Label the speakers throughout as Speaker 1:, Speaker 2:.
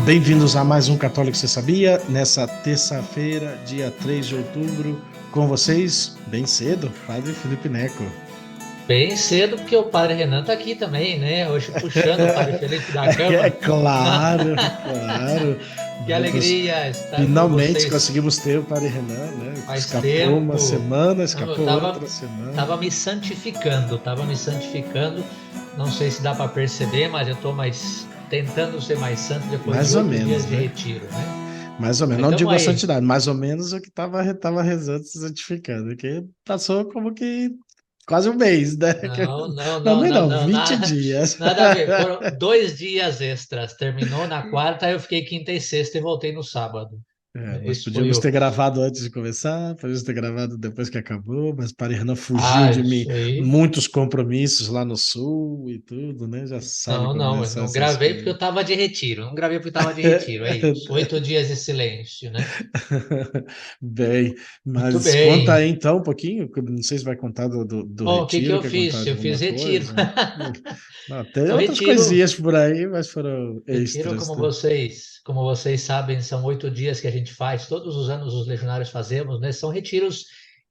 Speaker 1: Bem-vindos a mais um Católico Você Sabia? Nessa terça-feira, dia 3 de outubro, com vocês, bem cedo, Padre Felipe Neco.
Speaker 2: Bem cedo, porque o Padre Renan tá aqui também, né? Hoje puxando o Padre Felipe da
Speaker 1: É
Speaker 2: cama.
Speaker 1: claro, claro.
Speaker 2: Que
Speaker 1: Vamos,
Speaker 2: alegria estar com
Speaker 1: finalmente
Speaker 2: vocês.
Speaker 1: conseguimos ter o Padre Renan, né?
Speaker 2: Faz
Speaker 1: Escapou uma
Speaker 2: tempo.
Speaker 1: semana,
Speaker 2: Não, eu
Speaker 1: escapou outra semana.
Speaker 2: tava me santificando. Não sei se dá para perceber, mas eu tô tentando ser mais santo depois de
Speaker 1: Mais ou
Speaker 2: 8 dias
Speaker 1: menos,
Speaker 2: de
Speaker 1: né?
Speaker 2: retiro, né?
Speaker 1: Mais ou menos.
Speaker 2: Mas
Speaker 1: Não
Speaker 2: estamos
Speaker 1: digo a
Speaker 2: aí.
Speaker 1: santidade, mais ou menos o que tava rezando, se santificando, que passou como que quase um mês, né?
Speaker 2: Não, não,
Speaker 1: Não,
Speaker 2: não,
Speaker 1: nem
Speaker 2: não,
Speaker 1: não,
Speaker 2: não,
Speaker 1: 20 dias.
Speaker 2: nada a ver. Foram 2 dias extras. Terminou na quarta, eu fiquei quinta e sexta e voltei no sábado.
Speaker 1: É, mas
Speaker 2: Esse foi
Speaker 1: podíamos
Speaker 2: o.
Speaker 1: ter gravado antes de começar, podíamos ter gravado depois que acabou, mas Renan fugiu
Speaker 2: Ah,
Speaker 1: de mim,
Speaker 2: isso aí.
Speaker 1: muitos compromissos lá no sul e tudo, né? Já sabe
Speaker 2: Não,
Speaker 1: como
Speaker 2: não,
Speaker 1: é,
Speaker 2: eu
Speaker 1: são
Speaker 2: não
Speaker 1: essas
Speaker 2: gravei porque eu
Speaker 1: coisas.
Speaker 2: estava de retiro. Não gravei porque estava de retiro. É isso. 8 dias de silêncio, né?
Speaker 1: Bem,
Speaker 2: Muito
Speaker 1: mas conta aí
Speaker 2: bem.
Speaker 1: então um pouquinho, que eu não sei se vai contar do
Speaker 2: Bom, o que que
Speaker 1: retiro,
Speaker 2: eu
Speaker 1: quer contar
Speaker 2: fiz?
Speaker 1: de
Speaker 2: Eu
Speaker 1: alguma
Speaker 2: fiz retiro.
Speaker 1: coisa? Não, tem
Speaker 2: O
Speaker 1: outras
Speaker 2: retiro,
Speaker 1: coisinhas por aí, mas foram
Speaker 2: retiro,
Speaker 1: extras,
Speaker 2: como vocês sabem, são 8 dias que a gente faz. Todos os anos os legionários fazemos, né? São retiros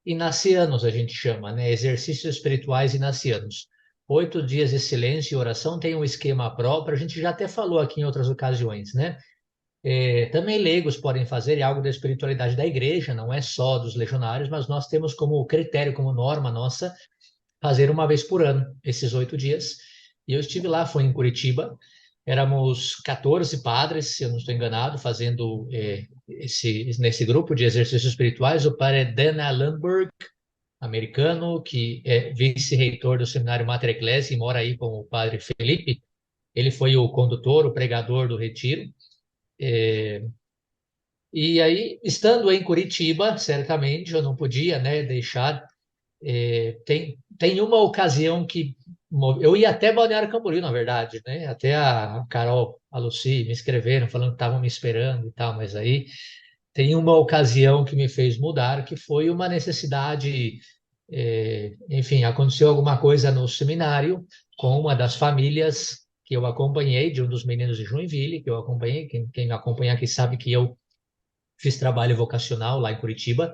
Speaker 2: inacianos, a gente chama, né? Exercícios espirituais inacianos. 8 dias de silêncio e oração tem um esquema próprio. A gente já até falou aqui em outras ocasiões, né? Também leigos podem fazer, é algo da espiritualidade da igreja, não é só dos legionários, mas nós temos como critério, como norma nossa, fazer uma vez por ano, esses 8 dias. E eu estive lá, foi em Curitiba, éramos 14 padres, se eu não estou enganado, fazendo nesse grupo de exercícios espirituais. O padre Dan Allenberg, americano, que é vice-reitor do seminário Mater Ecclesiae e mora aí com o padre Felipe, ele foi o condutor, o pregador do retiro. E aí, estando em Curitiba, certamente eu não podia, né, deixar. Tem uma ocasião que eu ia até Balneário Camboriú, na verdade, né? Até a Carol, a Lucy me escreveram falando que estavam me esperando e tal, mas aí tem uma ocasião que me fez mudar, que foi uma necessidade. Enfim, aconteceu alguma coisa no seminário com uma das famílias que eu acompanhei, de um dos meninos de Joinville, que eu acompanhei. Quem me acompanha aqui sabe que eu fiz trabalho vocacional lá em Curitiba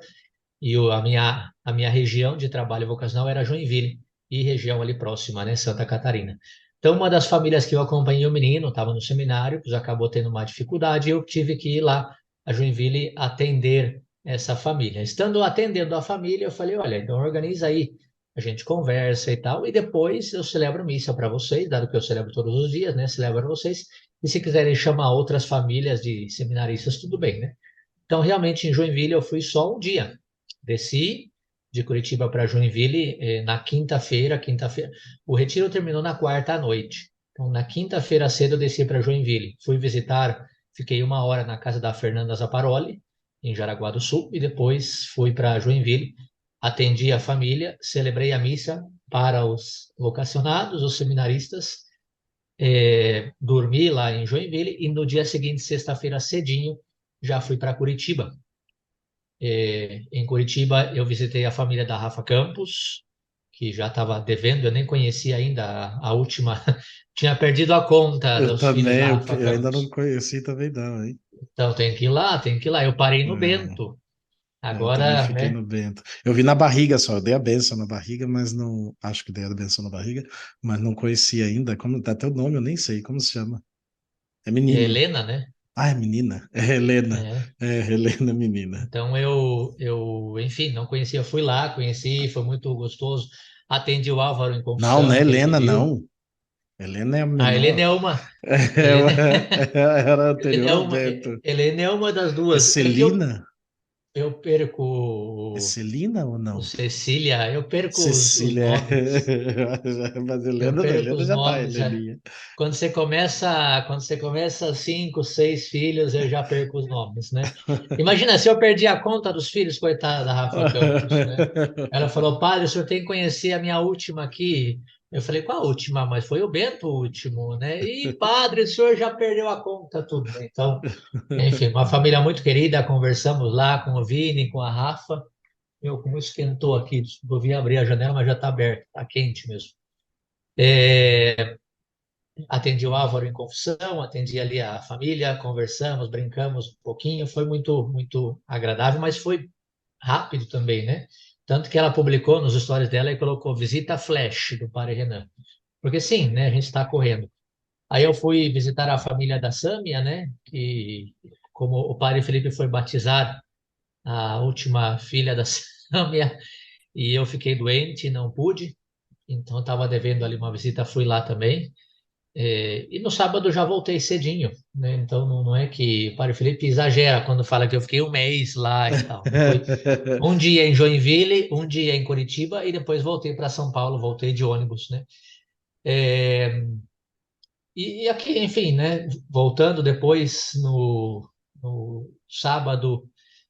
Speaker 2: e a minha região de trabalho vocacional era Joinville e região ali próxima, né, Santa Catarina. Então, uma das famílias que eu acompanhei o menino estava no seminário, pois acabou tendo uma dificuldade e eu tive que ir lá a Joinville atender essa família. Estando atendendo a família, eu falei, olha, então organiza aí, a gente conversa e tal, e depois eu celebro missa para vocês, dado que eu celebro todos os dias, né, celebro para vocês, e se quiserem chamar outras famílias de seminaristas, tudo bem, né? Então, realmente, em Joinville eu fui só um dia. Desci de Curitiba para Joinville na quinta-feira. Quinta-feira, o retiro terminou na quarta à noite. Então, na quinta-feira cedo eu desci para Joinville. Fui visitar, fiquei uma hora na casa da Fernanda Zaparoli, em Jaraguá do Sul, e depois fui para Joinville. Atendi a família, celebrei a missa para os vocacionados, os seminaristas, dormi lá em Joinville e no dia seguinte, sexta-feira cedinho, já fui para Curitiba. Em Curitiba, eu visitei a família da Rafa Campos, que já estava devendo, eu nem conhecia ainda a última, tinha perdido a conta
Speaker 1: Eu
Speaker 2: dos filhos
Speaker 1: também,
Speaker 2: da
Speaker 1: eu,
Speaker 2: Rafa
Speaker 1: eu ainda não
Speaker 2: Campos.
Speaker 1: conheci também não, hein?
Speaker 2: Então tem que ir lá, tem que ir lá. Eu parei no
Speaker 1: É,
Speaker 2: Bento.
Speaker 1: eu também
Speaker 2: Agora,
Speaker 1: fiquei
Speaker 2: né?
Speaker 1: no Bento. Eu vi na barriga só, eu dei a benção na barriga, mas não, acho que dei a benção na barriga, mas não conheci ainda, como tá até o nome, eu nem sei como se chama. É menino.
Speaker 2: Helena, né?
Speaker 1: Ah, é menina. É Helena.
Speaker 2: É.
Speaker 1: É Helena, menina.
Speaker 2: Então enfim, não conhecia, fui lá, conheci, foi muito gostoso. Atendi o Álvaro em
Speaker 1: Não, não é
Speaker 2: confissão, que ele
Speaker 1: Helena,
Speaker 2: pediu.
Speaker 1: não. Helena é a
Speaker 2: A Helena
Speaker 1: menor.
Speaker 2: é uma, Helena,
Speaker 1: Era
Speaker 2: Helena
Speaker 1: anterior
Speaker 2: é
Speaker 1: ao
Speaker 2: uma,
Speaker 1: Bento.
Speaker 2: Helena é uma das
Speaker 1: É
Speaker 2: duas. É que eu,
Speaker 1: Celina?
Speaker 2: eu perco
Speaker 1: É
Speaker 2: o,
Speaker 1: Celina ou
Speaker 2: o
Speaker 1: não?
Speaker 2: Cecília, eu perco os
Speaker 1: Cecília.
Speaker 2: nomes.
Speaker 1: Mas
Speaker 2: Eu
Speaker 1: Helena, não,
Speaker 2: perco
Speaker 1: Helena
Speaker 2: os
Speaker 1: já tá,
Speaker 2: nomes.
Speaker 1: Heleninha.
Speaker 2: Quando você começa 5, 6 filhos, eu já perco os nomes, né? Imagina se eu perdi a conta dos filhos, coitada da Rafa Campos, né? Ela falou, padre, o senhor tem que conhecer a minha última aqui. Eu falei, qual a última? Mas foi o Bento o último, né? E padre, o senhor já perdeu a conta, tudo, né? Então, enfim, uma família muito querida, conversamos lá com o Vini, com a Rafa. Meu, como esquentou aqui, desculpa, eu vim abrir a janela, mas já está aberto, está quente mesmo. atendi o Álvaro em confissão, atendi ali a família, conversamos, brincamos um pouquinho, foi muito, muito agradável, mas foi rápido também, né? Tanto que ela publicou nos stories dela e colocou visita flash do Padre Renan. Porque sim, né? A gente está correndo. Aí eu fui visitar a família da Sâmia, né? Que, como o Padre Felipe foi batizar a última filha da Sâmia, e eu fiquei doente, não pude. Então estava devendo ali uma visita, fui lá também. E no sábado já voltei cedinho, né? Então não é que o Padre Felipe exagera quando fala que eu fiquei um mês lá e tal. Não foi um dia em Joinville, um dia em Curitiba e depois voltei para São Paulo, voltei de ônibus, né? É, e aqui, enfim, né? Voltando depois no sábado,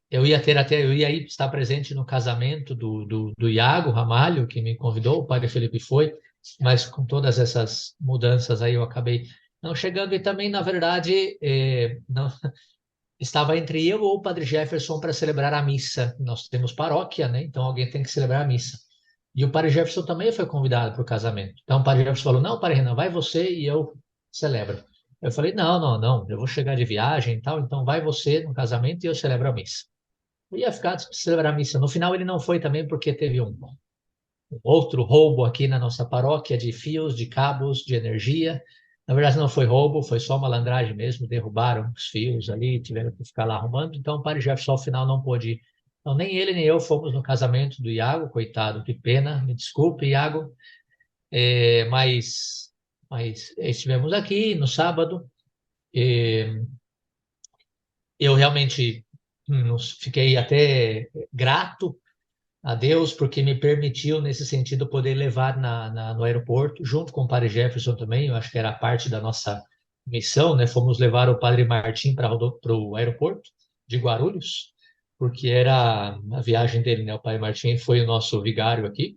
Speaker 2: eu ia estar presente no casamento do Iago Ramalho, que me convidou, o Padre Felipe foi, mas com todas essas mudanças aí eu acabei não chegando e também, na verdade, não, estava entre eu ou o Padre Jefferson para celebrar a missa. Nós temos paróquia, né? Então alguém tem que celebrar a missa. E o Padre Jefferson também foi convidado para o casamento. Então o Padre Jefferson falou: Não, Padre Renan, vai você e eu celebro. Eu falei: Não, não, não, eu vou chegar de viagem e tal, então vai você no casamento e eu celebro a missa. Eu ia ficar de celebrar a missa. No final ele não foi também porque teve um outro roubo aqui na nossa paróquia de fios, de cabos, de energia. Na verdade, não foi roubo, foi só malandragem mesmo. Derrubaram os fios ali, tiveram que ficar lá arrumando. Então, o Padre Jefferson, ao final, não pôde ir. Então, nem ele nem eu fomos no casamento do Iago, coitado, que pena. Me desculpe, Iago. Mas estivemos aqui no sábado. É, eu realmente fiquei até grato a Deus porque me permitiu, nesse sentido, poder levar no aeroporto, junto com o Padre Jefferson também, eu acho que era parte da nossa missão, né? Fomos levar o Padre Martim para o aeroporto de Guarulhos, porque era a viagem dele, né? O Padre Martim foi o nosso vigário aqui.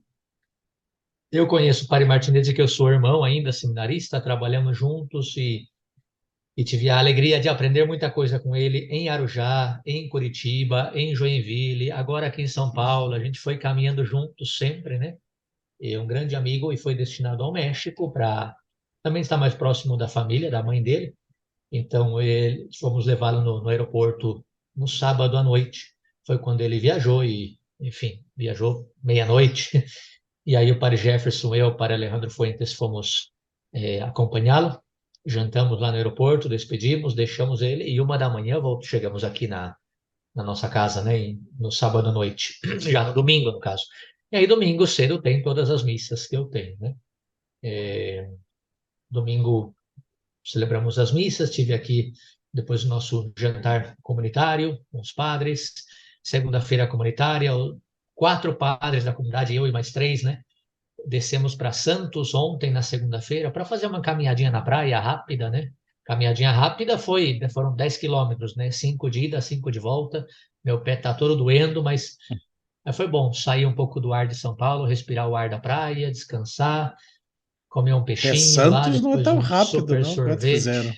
Speaker 2: Eu conheço o Padre Martim desde que eu sou irmão ainda, seminarista, trabalhamos juntos e tive a alegria de aprender muita coisa com ele em Arujá, em Curitiba, em Joinville, agora aqui em São Paulo. A gente foi caminhando juntos sempre, né? E um grande amigo e foi destinado ao México para também estar mais próximo da família, da mãe dele. Então, fomos levá-lo no aeroporto no sábado à noite. Foi quando ele viajou e, enfim, viajou meia-noite. E aí o Padre Jefferson, eu, o Padre Alejandro Fuentes, fomos acompanhá-lo. Jantamos lá no aeroporto, despedimos, deixamos ele e 1 da manhã chegamos aqui na nossa casa, né? No sábado à noite, já no domingo, no caso. E aí domingo cedo tem todas as missas que eu tenho, né? Domingo celebramos as missas, tive aqui depois o nosso jantar comunitário com os padres, segunda-feira comunitária, 4 padres da comunidade, eu e mais 3, né? Descemos para Santos ontem, na segunda-feira, para fazer uma caminhadinha na praia rápida, né? Caminhadinha rápida foram 10 quilômetros, né? 5 de ida, 5 de volta. Meu pé tá todo doendo, mas foi bom sair um pouco do ar de São Paulo, respirar o ar da praia, descansar, comer um
Speaker 1: É,
Speaker 2: peixinho lá,
Speaker 1: Santos não é
Speaker 2: depois
Speaker 1: tão
Speaker 2: um
Speaker 1: rápido,
Speaker 2: super
Speaker 1: não. Quanto
Speaker 2: sorvete.
Speaker 1: fizeram?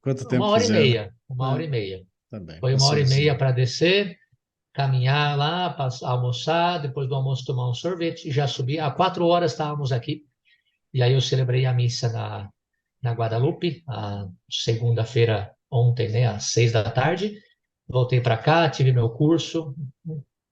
Speaker 1: Quanto
Speaker 2: Uma
Speaker 1: tempo
Speaker 2: hora e
Speaker 1: fizeram?
Speaker 2: meia, uma hora
Speaker 1: É,
Speaker 2: e meia.
Speaker 1: tá bem,
Speaker 2: Foi 1 hora e meia
Speaker 1: passeiozinho.
Speaker 2: para descer, caminhar lá, almoçar, depois do almoço tomar um sorvete e já subir. Há 4 horas estávamos aqui. E aí eu celebrei a missa na Guadalupe, a segunda-feira ontem, né, às 6 da tarde. Voltei para cá, tive meu curso,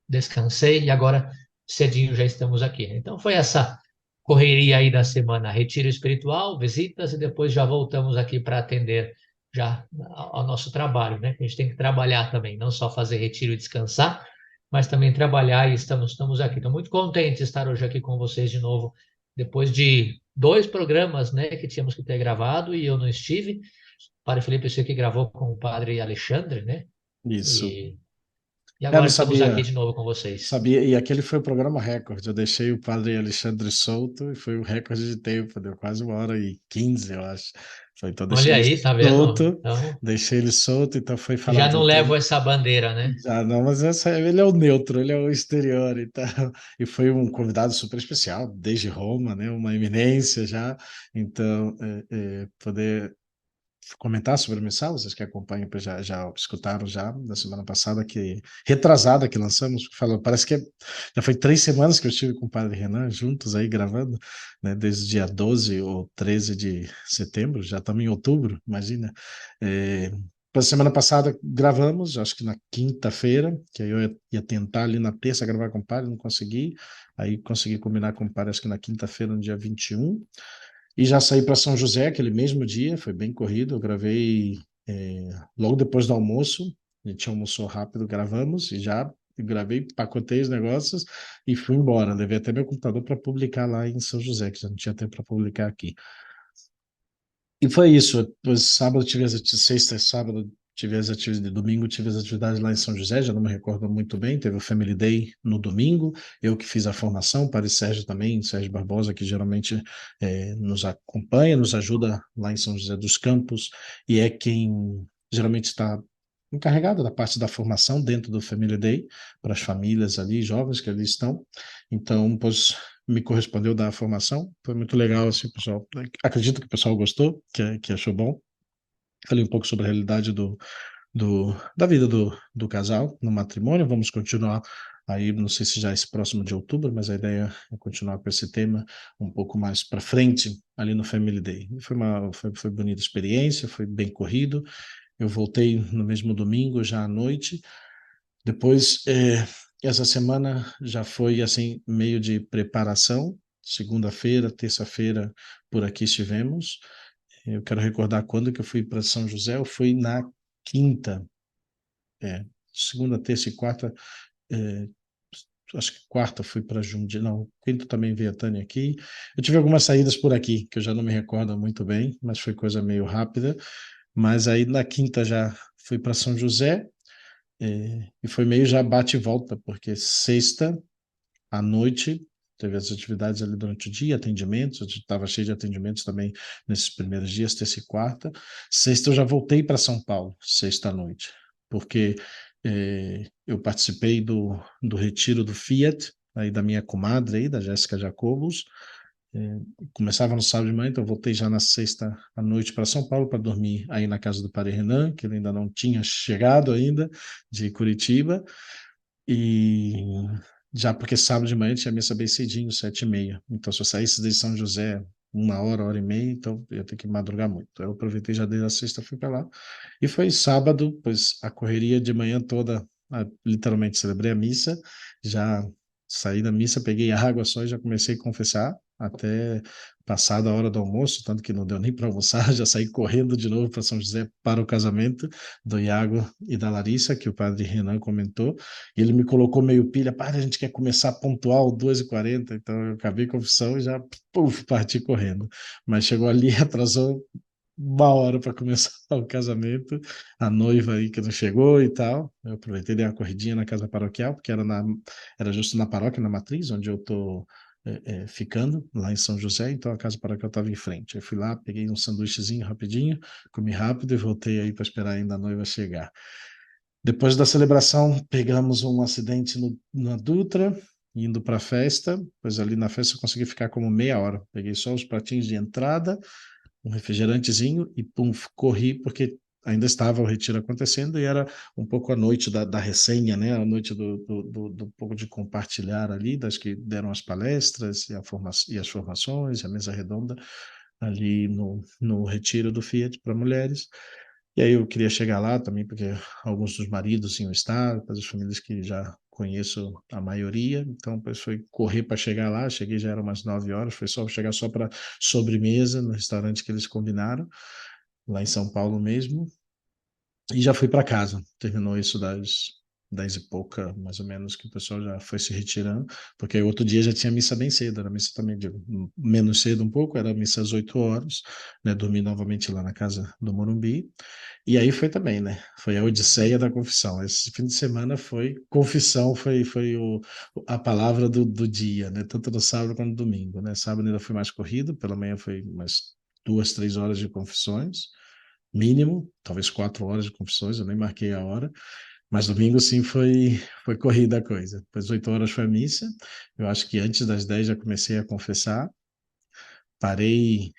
Speaker 2: descansei e agora cedinho já estamos aqui, né? Então foi essa correria aí da semana, retiro espiritual, visitas e depois já voltamos aqui para atender já ao nosso trabalho, né? A gente tem que trabalhar também, não só fazer retiro e descansar, mas também trabalhar e estamos aqui. Estou muito contente de estar hoje aqui com vocês de novo, depois de 2 programas, né, que tínhamos que ter gravado e eu não estive. O Padre Felipe, eu sei que gravou com o Padre Alexandre, né?
Speaker 1: Isso.
Speaker 2: E, e
Speaker 1: Eu
Speaker 2: agora
Speaker 1: não
Speaker 2: estamos aqui
Speaker 1: sabia,
Speaker 2: de novo com vocês.
Speaker 1: sabia, e aquele foi o programa recorde. Eu deixei o padre Alexandre solto e foi o recorde de tempo, deu quase 1h15, eu acho. Então deixei
Speaker 2: Olha
Speaker 1: ele
Speaker 2: aí, tá vendo?
Speaker 1: solto,
Speaker 2: Então,
Speaker 1: deixei ele solto, então foi
Speaker 2: já
Speaker 1: falado
Speaker 2: não
Speaker 1: o
Speaker 2: levo
Speaker 1: tema.
Speaker 2: essa bandeira, né?
Speaker 1: Já não, mas ele é o neutro, ele é o exterior, então, e foi um convidado super especial, desde Roma, né, uma eminência já, então, poder comentar sobre a missal, vocês que acompanham já escutaram já na semana passada, que retrasada que lançamos, falou, parece que já foi 3 semanas que eu estive com o Padre Renan juntos aí gravando, né, desde o dia 12 ou 13 de setembro, já estamos em outubro, imagina. É, a semana passada gravamos, acho que na quinta-feira, que aí eu ia tentar ali na terça gravar com o Padre, não consegui, aí consegui combinar com o Padre, acho que na quinta-feira, no dia 21, e já saí para São José aquele mesmo dia, foi bem corrido. Eu gravei logo depois do almoço, a gente almoçou rápido, gravamos e já gravei, pacotei os negócios e fui embora. Levei até meu computador para publicar lá em São José, que já não tinha tempo para publicar aqui. E foi isso. Depois, sábado tive as sexta e sábado tive as atividades, domingo tive as atividades lá em São José, já não me recordo muito bem. Teve o Family Day no domingo, eu que fiz a formação, o Padre Sérgio também, Sérgio Barbosa, que geralmente nos acompanha, nos ajuda lá em São José dos Campos, e é quem geralmente está encarregado da parte da formação dentro do Family Day, para as famílias ali, jovens que ali estão. Então, pois, me correspondeu dar a formação, foi muito legal, assim, pessoal. Acredito que o pessoal gostou, que achou bom. Falei um pouco sobre a realidade da vida do casal no matrimônio. Vamos continuar aí, não sei se já é esse próximo de outubro, mas a ideia é continuar com esse tema um pouco mais para frente, ali no Family Day. Foi bonita experiência, foi bem corrido. Eu voltei no mesmo domingo, já à noite. Depois, essa semana já foi assim, meio de preparação. Segunda-feira, terça-feira, por aqui estivemos. Eu quero recordar quando que eu fui para São José. Eu fui na quinta, segunda, terça e quarta. é, Acho que quarta fui para Jundiaí, não, quinta também veio a Tânia aqui. Eu tive algumas saídas por aqui, que eu já não me recordo muito bem, mas foi coisa meio rápida. Mas aí na quinta já fui para São José, e foi meio já bate e volta, porque sexta à noite teve as atividades ali durante o dia, atendimentos, eu estava cheio de atendimentos também nesses primeiros dias, terça e quarta. Sexta eu já voltei para São Paulo, sexta à noite, porque eu participei do retiro do Fiat, aí da minha comadre aí, da Jéssica Jacobos. Começava no sábado de manhã, então eu voltei já na sexta à noite para São Paulo para dormir aí na casa do Padre Renan, que ele ainda não tinha chegado ainda de Curitiba. E já porque sábado de manhã tinha missa bem cedinho, 7h30. Então, se eu saísse de São José 1 hora, 1h30, então eu ia ter que madrugar muito. Eu aproveitei já desde a sexta, fui para lá. E foi sábado, pois a correria de manhã toda, literalmente celebrei a missa, já saí da missa, peguei água só e já comecei a confessar até passada a hora do almoço, tanto que não deu nem para almoçar, já saí correndo de novo para São José para o casamento do Iago e da Larissa, que o padre Renan comentou. E ele me colocou meio pilha, para, a gente quer começar pontual, 2h40, então eu acabei a confissão e já puf, parti correndo. Mas chegou ali, atrasou 1 hora para começar o casamento, a noiva aí que não chegou e tal. Eu aproveitei, dei uma corridinha na casa paroquial, porque era justo na paróquia, na matriz, onde eu estou ficando, lá em São José, então a casa paroquial estava em frente. Eu fui lá, peguei um sanduíchezinho rapidinho, comi rápido e voltei aí para esperar ainda a noiva chegar. Depois da celebração, pegamos um acidente na Dutra, indo para a festa, pois ali na festa eu consegui ficar como meia hora. Peguei só os pratinhos de entrada, um refrigerantezinho e pum, corri, porque ainda estava o retiro acontecendo e era um pouco a noite da resenha, né? A noite do pouco de compartilhar ali, das que deram as palestras e as formações, a mesa redonda ali no retiro do Fiat para mulheres. E aí eu queria chegar lá também, porque alguns dos maridos iam estar, as famílias que já conheço a maioria, então depois foi correr para chegar lá, cheguei já eram umas 9 horas, foi só chegar só para sobremesa no restaurante que eles combinaram, lá em São Paulo mesmo, e já fui para casa. Terminou isso das 10h pouca, mais ou menos, que o pessoal já foi se retirando, porque outro dia já tinha missa bem cedo, era missa também de menos cedo um pouco, era missa às 8 horas, né? Dormi novamente lá na casa do Morumbi. E aí foi também, né? Foi a odisseia da confissão. Esse fim de semana foi confissão, foi a palavra do dia, né? Tanto no sábado quanto no domingo, né? Sábado ainda foi mais corrido, pela manhã foi umas 2, 3 horas de confissões, mínimo, talvez 4 horas de confissões, eu nem marquei a hora. Mas domingo sim foi corrida a coisa. Depois 8 horas foi a missa. Eu acho que antes das 10 já comecei a confessar. Parei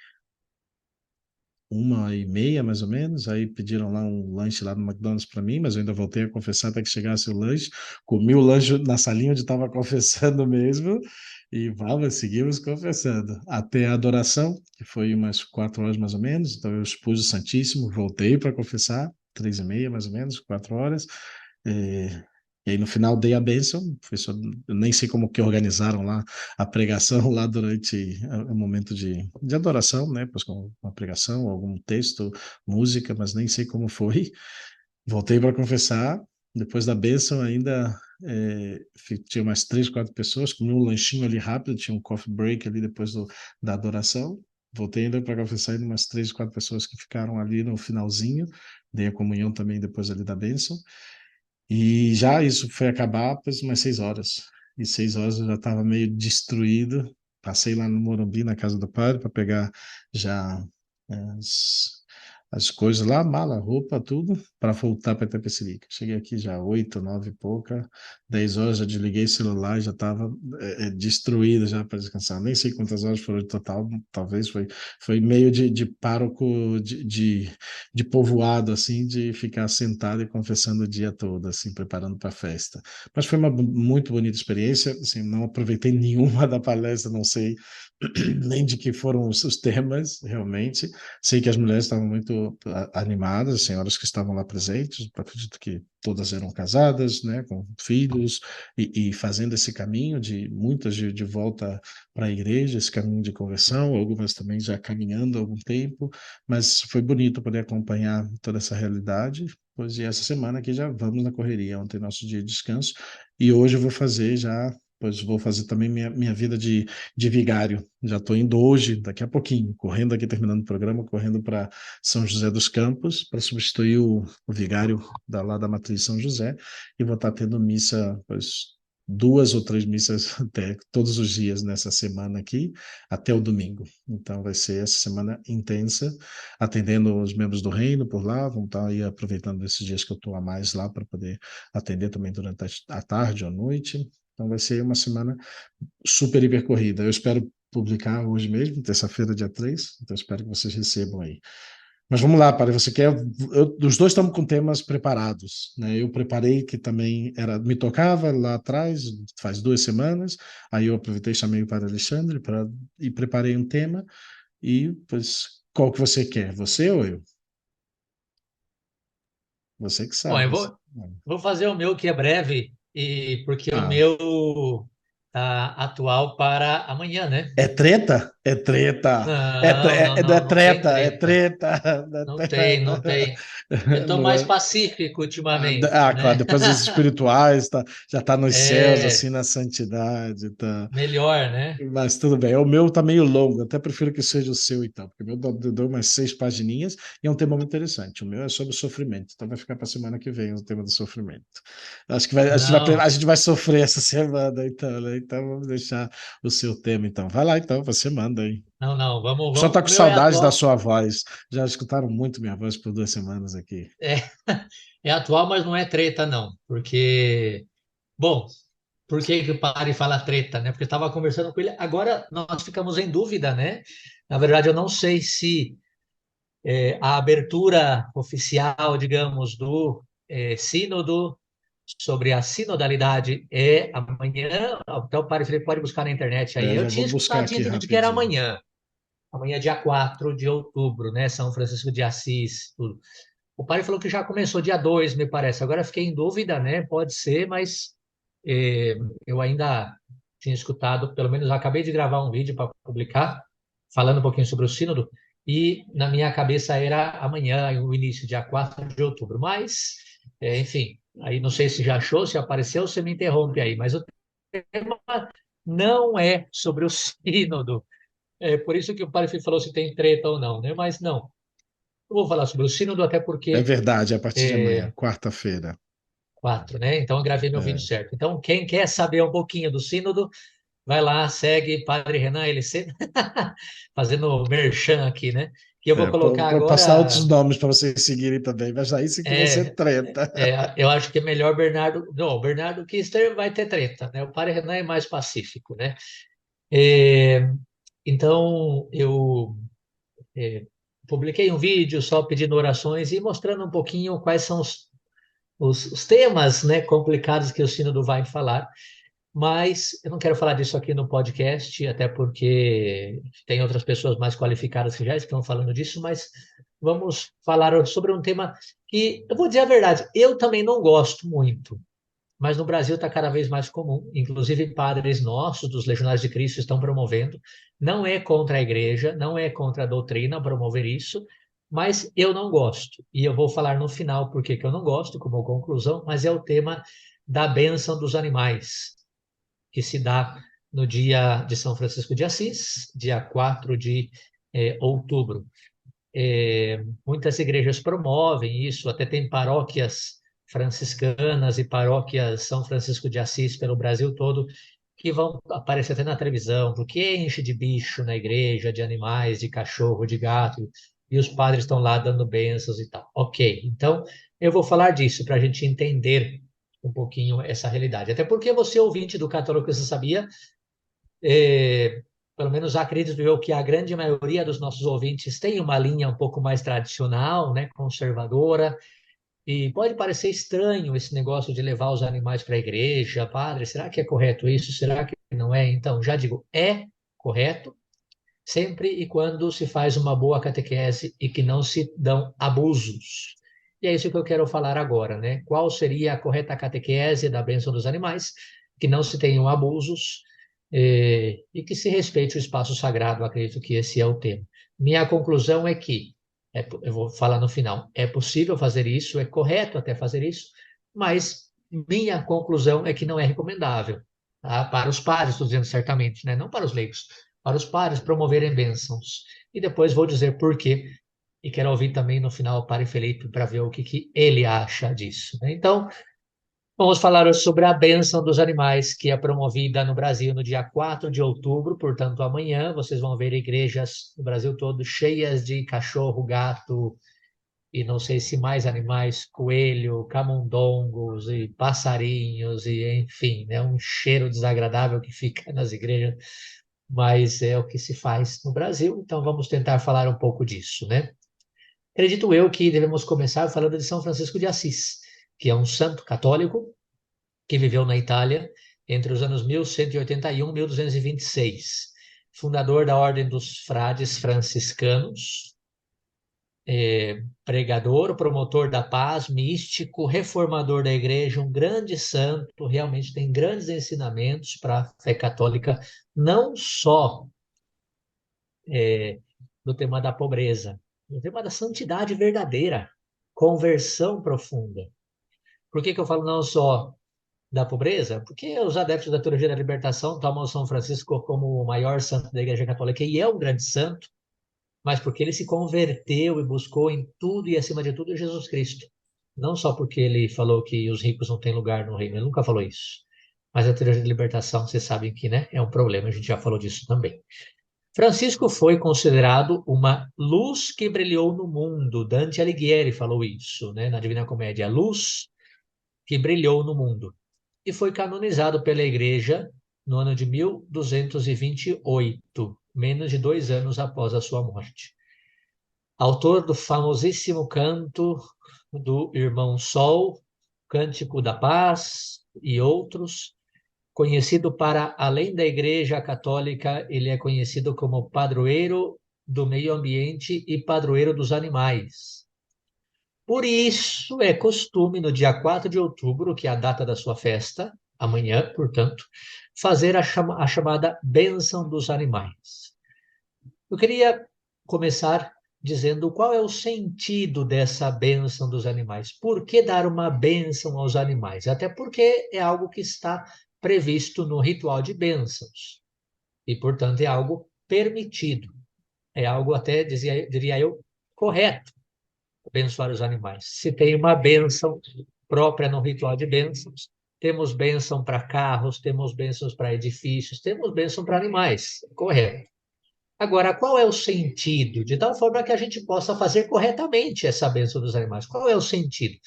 Speaker 1: 1h30, mais ou menos. Aí pediram lá um lanche lá no McDonald's para mim, mas eu ainda voltei a confessar até que chegasse o lanche. Comi o lanche na salinha onde estava confessando mesmo. E vamos, seguimos confessando. Até a adoração, que foi umas 4 horas mais ou menos. Então eu expus o Santíssimo, voltei para confessar, 3h30 mais ou menos, 4 horas. É, e aí no final dei a bênção, eu nem sei como que organizaram lá a pregação lá durante o momento de adoração, né? Pois com uma pregação, algum texto, música, mas nem sei como foi. Voltei para confessar, depois da bênção ainda tinha umas 3, 4 pessoas, comi um lanchinho ali rápido, tinha um coffee break ali depois da adoração. Voltei ainda para confessar ainda umas 3, 4 pessoas que ficaram ali no finalzinho, dei a comunhão também depois ali da bênção. E já isso foi acabar após umas 6 horas. E 6 horas eu já estava meio destruído. Passei lá no Morumbi, na casa do padre, para pegar já as, as coisas lá, mala, roupa, tudo, para voltar para Itapecerica. Cheguei aqui já 8, 9 e pouca, 10 horas, já desliguei o celular, já estava destruído já para descansar. Nem sei quantas horas foram de total, talvez foi meio de pároco de povoado, assim, de ficar sentado e confessando o dia todo, assim, preparando para a festa. Mas foi uma muito bonita experiência, assim, não aproveitei nenhuma da palestra, não sei nem de que foram os temas, realmente. Sei que as mulheres estavam muito animadas, as senhoras que estavam lá presentes, acredito que todas eram casadas, né, com filhos, e fazendo esse caminho, muitas de volta para a igreja, esse caminho de conversão, algumas também já caminhando há algum tempo, mas foi bonito poder acompanhar toda essa realidade. Pois e essa semana aqui já vamos na correria, ontem nosso dia de descanso, e hoje eu vou fazer já, pois vou fazer também minha vida de vigário. Já estou indo hoje, daqui a pouquinho, correndo aqui, terminando o programa, correndo para São José dos Campos, para substituir o vigário lá da Matriz São José, e vou estar tendo missa, pois, 2 ou 3 missas até todos os dias nessa semana aqui, até o domingo. Então vai ser essa semana intensa, atendendo os membros do reino por lá, vão estar aí aproveitando esses dias que eu estou a mais lá para poder atender também durante a tarde ou a noite. Então vai ser uma semana super hiper corrida. Eu espero publicar hoje mesmo, terça-feira, dia 3. Então espero que vocês recebam aí. Mas vamos lá, para você quer. Os dois estamos com temas preparados, né? Eu preparei que também me tocava lá atrás, faz 2 semanas. Aí eu aproveitei e chamei o Padre Alexandre e preparei um tema. E pois, qual que você quer? Você ou eu? Você que
Speaker 2: Bom,
Speaker 1: sabe.
Speaker 2: vou fazer o meu que é breve, e porque o
Speaker 1: Ah,
Speaker 2: meu tá atual para amanhã, né?
Speaker 1: é treta? É treta.
Speaker 2: Não, não,
Speaker 1: Não é
Speaker 2: não, não tem
Speaker 1: treta, é
Speaker 2: treta.
Speaker 1: treta. Não é
Speaker 2: Não tem, não
Speaker 1: treta.
Speaker 2: tem. Eu estou
Speaker 1: Não
Speaker 2: mais
Speaker 1: é.
Speaker 2: pacífico ultimamente,
Speaker 1: Claro,
Speaker 2: né?
Speaker 1: depois dos espirituais, já tá nos céus, assim,
Speaker 2: É
Speaker 1: na santidade, tá.
Speaker 2: melhor, né?
Speaker 1: Mas tudo bem. O meu tá meio longo, até prefiro que seja o seu, então, porque o meu deu umas 6 pagininhas e é um tema muito interessante. O meu é sobre sofrimento, então vai ficar para a semana que vem o tema do sofrimento. Acho que a
Speaker 2: Não,
Speaker 1: gente vai sofrer essa semana, então, né? Então vamos deixar o seu tema, então. Vai lá, então, você manda aí.
Speaker 2: não, não.
Speaker 1: O
Speaker 2: Vamos,
Speaker 1: pessoal
Speaker 2: vamos.
Speaker 1: tá com
Speaker 2: O meu é
Speaker 1: saudade da
Speaker 2: atual,
Speaker 1: sua voz. Já escutaram muito minha voz por 2 semanas aqui.
Speaker 2: é, é atual, mas não é treta, não. Porque, bom, por que que o padre fala treta, né? Porque eu estava conversando com ele. Agora nós ficamos em dúvida, né? Na verdade, eu não sei se a abertura oficial, digamos, do sínodo sobre a sinodalidade é amanhã. Até o padre Felipe pode buscar na internet aí.
Speaker 1: É,
Speaker 2: Eu
Speaker 1: já vou
Speaker 2: tinha
Speaker 1: buscar
Speaker 2: escutado, tinha
Speaker 1: aqui
Speaker 2: entendido que era
Speaker 1: rapidinho.
Speaker 2: amanhã. Amanhã é dia 4 de outubro, né? São Francisco de Assis, tudo. O padre falou que já começou dia 2, me parece. Agora eu fiquei em dúvida, né? Pode ser, mas eh, eu ainda tinha escutado, pelo menos eu acabei de gravar um vídeo para publicar, falando um pouquinho sobre o sínodo, e na minha cabeça era amanhã, o início, dia 4 de outubro. Mas, enfim, aí não sei se já achou, se apareceu, você me interrompe aí. Mas o tema não é sobre o sínodo. É por isso que o padre falou se tem treta ou não, né? Mas não. Eu vou falar sobre o sínodo, até
Speaker 1: É
Speaker 2: porque
Speaker 1: verdade, é a partir de amanhã, quarta-feira.
Speaker 2: 4, né? Então eu gravei meu vídeo
Speaker 1: É,
Speaker 2: certo. Então, quem quer saber um pouquinho do sínodo, vai lá, segue Padre Renan LC, fazendo merchan aqui, né? Que eu vou colocar
Speaker 1: Vou passar outros
Speaker 2: agora.
Speaker 1: nomes para vocês seguirem também, mas aí sim que você
Speaker 2: É,
Speaker 1: treta.
Speaker 2: eu acho que é melhor Bernardo. Não, o Bernardo Kister vai ter treta, né? O Padre Renan é mais pacífico, né? É, então, eu publiquei um vídeo só pedindo orações e mostrando um pouquinho quais são os temas, né, complicados que o Sínodo vai falar. Mas eu não quero falar disso aqui no podcast, até porque tem outras pessoas mais qualificadas que já estão falando disso, mas vamos falar sobre um tema que, eu vou dizer a verdade, eu também não gosto muito, mas no Brasil está cada vez mais comum. Inclusive, padres nossos, dos Legionários de Cristo, estão promovendo. Não é contra a igreja, não é contra a doutrina promover isso, mas eu não gosto. E eu vou falar no final por que eu não gosto, como conclusão, mas é o tema da bênção dos animais, que se dá no dia de São Francisco de Assis, dia 4 de outubro. Muitas igrejas promovem isso, até tem paróquias franciscanas e paróquias São Francisco de Assis pelo Brasil todo, que vão aparecer até na televisão, porque enche de bicho na igreja, de animais, de cachorro, de gato, e os padres estão lá dando bênçãos e tal. Ok, então eu vou falar disso para a gente entender um pouquinho essa realidade. Até porque você, ouvinte do Católico, você sabia, pelo menos acredito eu que a grande maioria dos nossos ouvintes tem uma linha um pouco mais tradicional, né, conservadora, e pode parecer estranho esse negócio de levar os animais para a igreja. Padre, será que é correto isso? Será que não é? Então, já digo, é correto, sempre e quando se faz uma boa catequese e que não se dão abusos. E é isso que eu quero falar agora, né? Qual seria a correta catequese da bênção dos animais, que não se tenham abusos e que se respeite o espaço sagrado. Acredito que esse é o tema. Minha conclusão é que, eu vou falar no final, é possível fazer isso, é correto até fazer isso, mas minha conclusão é que não é recomendável, tá? Para os padres, estou dizendo certamente, né? Não para os leigos, para os padres promoverem bênçãos. E depois vou dizer por quê. E quero ouvir também no final o Padre Felipe para ver o que ele acha disso, né? Então, vamos falar sobre a bênção dos animais, que é promovida no Brasil no dia 4 de outubro, portanto, amanhã vocês vão ver igrejas no Brasil todo cheias de cachorro, gato e não sei se mais animais, coelho, camundongos e passarinhos, e enfim, né, um cheiro desagradável que fica nas igrejas, mas é o que se faz no Brasil, então vamos tentar falar um pouco disso, né? Acredito eu que devemos começar falando de São Francisco de Assis, que é um santo católico que viveu na Itália entre os anos 1181 e 1226, fundador da Ordem dos Frades Franciscanos, pregador, promotor da paz, místico, reformador da igreja, um grande santo, realmente tem grandes ensinamentos para a fé católica, não só no tema da pobreza, no tema da santidade verdadeira, conversão profunda. Por que eu falo não só da pobreza? Porque os adeptos da teologia da libertação tomam São Francisco como o maior santo da Igreja Católica, e é um grande santo, mas porque ele se converteu e buscou em tudo e acima de tudo Jesus Cristo. Não só porque ele falou que os ricos não têm lugar no reino, ele nunca falou isso. Mas a teologia da libertação, vocês sabem que, né, é um problema, a gente já falou disso também. Francisco foi considerado uma luz que brilhou no mundo. Dante Alighieri falou isso, né, na Divina Comédia, a luz que brilhou no mundo. E foi canonizado pela Igreja no ano de 1228, menos de 2 anos após a sua morte. Autor do famosíssimo canto do Irmão Sol, Cântico da Paz e outros, conhecido para além da Igreja Católica, ele é conhecido como padroeiro do meio ambiente e padroeiro dos animais. Por isso é costume no dia 4 de outubro, que é a data da sua festa, amanhã, portanto, fazer a chamada bênção dos animais. Eu queria começar dizendo qual é o sentido dessa bênção dos animais. Por que dar uma bênção aos animais? Até porque é algo que está previsto no ritual de bênçãos e, portanto, é algo permitido. É algo até, diria eu, correto abençoar os animais. Se tem uma bênção própria no ritual de bênçãos, temos bênção para carros, temos bênçãos para edifícios, temos bênção para animais, correto. Agora, qual é o sentido? De tal forma que a gente possa fazer corretamente essa bênção dos animais. Qual é o sentido?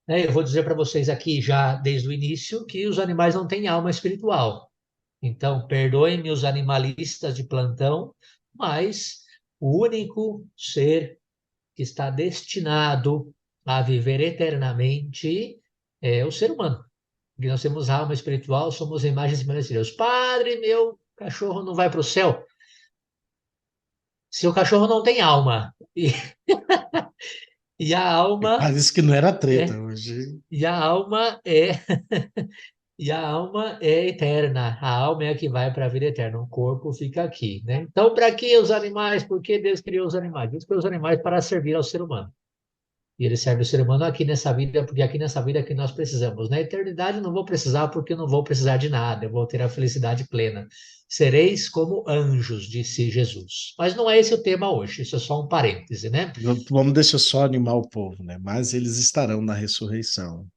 Speaker 2: Eu vou dizer para vocês aqui já desde o início que os animais não têm alma espiritual. Então, perdoem-me os animalistas de plantão, mas o único ser que está destinado a viver eternamente é o ser humano. Porque nós temos alma espiritual, somos imagens e semelhança de Deus. Padre, meu cachorro não vai para o céu. Se o cachorro não tem alma. E a alma,
Speaker 1: Parece que não era treta
Speaker 2: né?
Speaker 1: hoje.
Speaker 2: E a alma é E a alma é eterna, a alma é a que vai para a vida eterna, o corpo fica aqui, né? Então, para que os animais? Por que Deus criou os animais? Deus criou os animais para servir ao ser humano. E ele serve o ser humano aqui nessa vida, porque aqui nessa vida é que nós precisamos. Na eternidade não vou precisar, porque eu não vou precisar de nada, eu vou ter a felicidade plena. Sereis como anjos, disse Jesus. Mas não é esse o tema hoje, isso é só um parêntese, né?
Speaker 1: Vamos deixar só animar o povo, né? Mas eles estarão na ressurreição.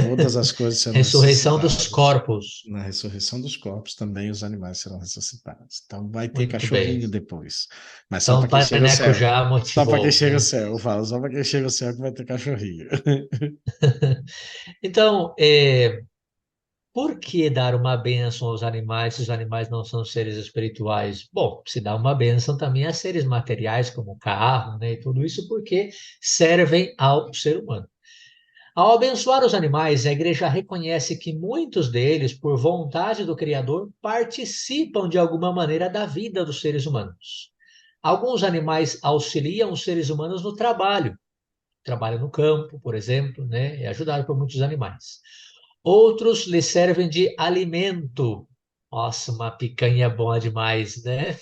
Speaker 1: Todas as coisas serão
Speaker 2: Ressurreição dos
Speaker 1: ressuscitadas.
Speaker 2: corpos.
Speaker 1: Na ressurreição dos corpos também os animais serão ressuscitados. Então vai ter
Speaker 2: Muito bem.
Speaker 1: cachorrinho depois. Mas só
Speaker 2: Então,
Speaker 1: para
Speaker 2: o
Speaker 1: quem
Speaker 2: Pai
Speaker 1: chega ao
Speaker 2: Neco
Speaker 1: céu.
Speaker 2: já
Speaker 1: Só para quem
Speaker 2: motivou,
Speaker 1: chega ao
Speaker 2: né?
Speaker 1: céu. Eu falo, só para quem chega ao céu que vai ter cachorrinho.
Speaker 2: Então, por que dar uma bênção aos animais se os animais não são seres espirituais? Bom, se dá uma bênção também a seres materiais, como o carro, né, e tudo isso, porque servem ao ser humano. Ao abençoar os animais, a igreja reconhece que muitos deles, por vontade do Criador, participam de alguma maneira da vida dos seres humanos. Alguns animais auxiliam os seres humanos no trabalho, trabalham no campo, por exemplo, né, é ajudado por muitos animais. Outros lhe servem de alimento. Nossa, uma picanha é boa demais, né?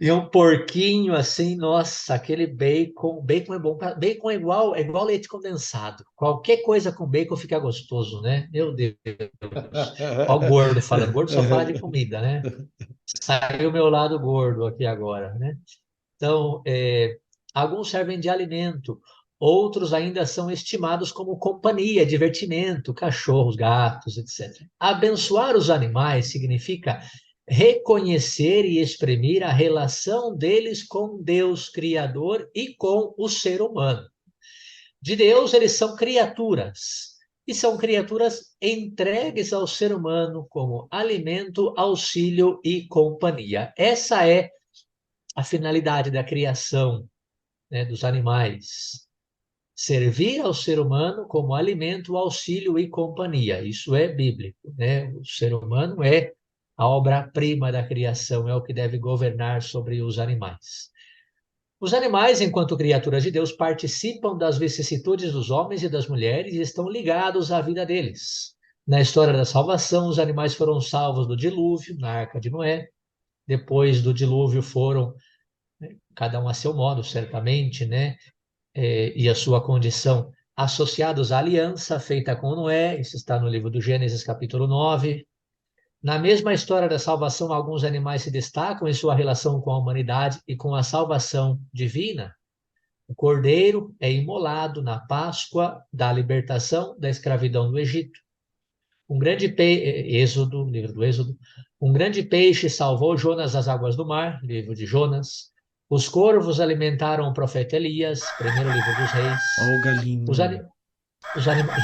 Speaker 2: E um porquinho assim, nossa, aquele bacon. Bacon é bom. Bacon é igual leite condensado. Qualquer coisa com bacon fica gostoso, né? Meu Deus. Ó, o gordo falando. Gordo só fala de comida, né? Saiu o meu lado gordo aqui agora, né? Então, alguns servem de alimento, outros ainda são estimados como companhia, divertimento, cachorros, gatos, etc. Abençoar os animais significa reconhecer e exprimir a relação deles com Deus Criador e com o ser humano. De Deus, eles são criaturas. E são criaturas entregues ao ser humano como alimento, auxílio e companhia. Essa é a finalidade da criação, né, dos animais. Servir ao ser humano como alimento, auxílio e companhia. Isso é bíblico, né? O ser humano é a obra-prima da criação, é o que deve governar sobre os animais. Os animais, enquanto criaturas de Deus, participam das vicissitudes dos homens e das mulheres e estão ligados à vida deles. Na história da salvação, os animais foram salvos do dilúvio, na arca de Noé. Depois do dilúvio foram, cada um a seu modo, certamente, né? E a sua condição associados à aliança feita com Noé, isso está no livro do Gênesis, capítulo 9. Na mesma história da salvação, alguns animais se destacam em sua relação com a humanidade e com a salvação divina. O cordeiro é imolado na Páscoa da libertação da escravidão do Egito. Um grande Êxodo, livro do Êxodo. Um grande peixe salvou Jonas das águas do mar, livro de Jonas. Os corvos alimentaram o profeta Elias, primeiro livro dos
Speaker 1: Ó,
Speaker 2: reis.
Speaker 1: o
Speaker 2: Os,
Speaker 1: galinho.
Speaker 2: ani-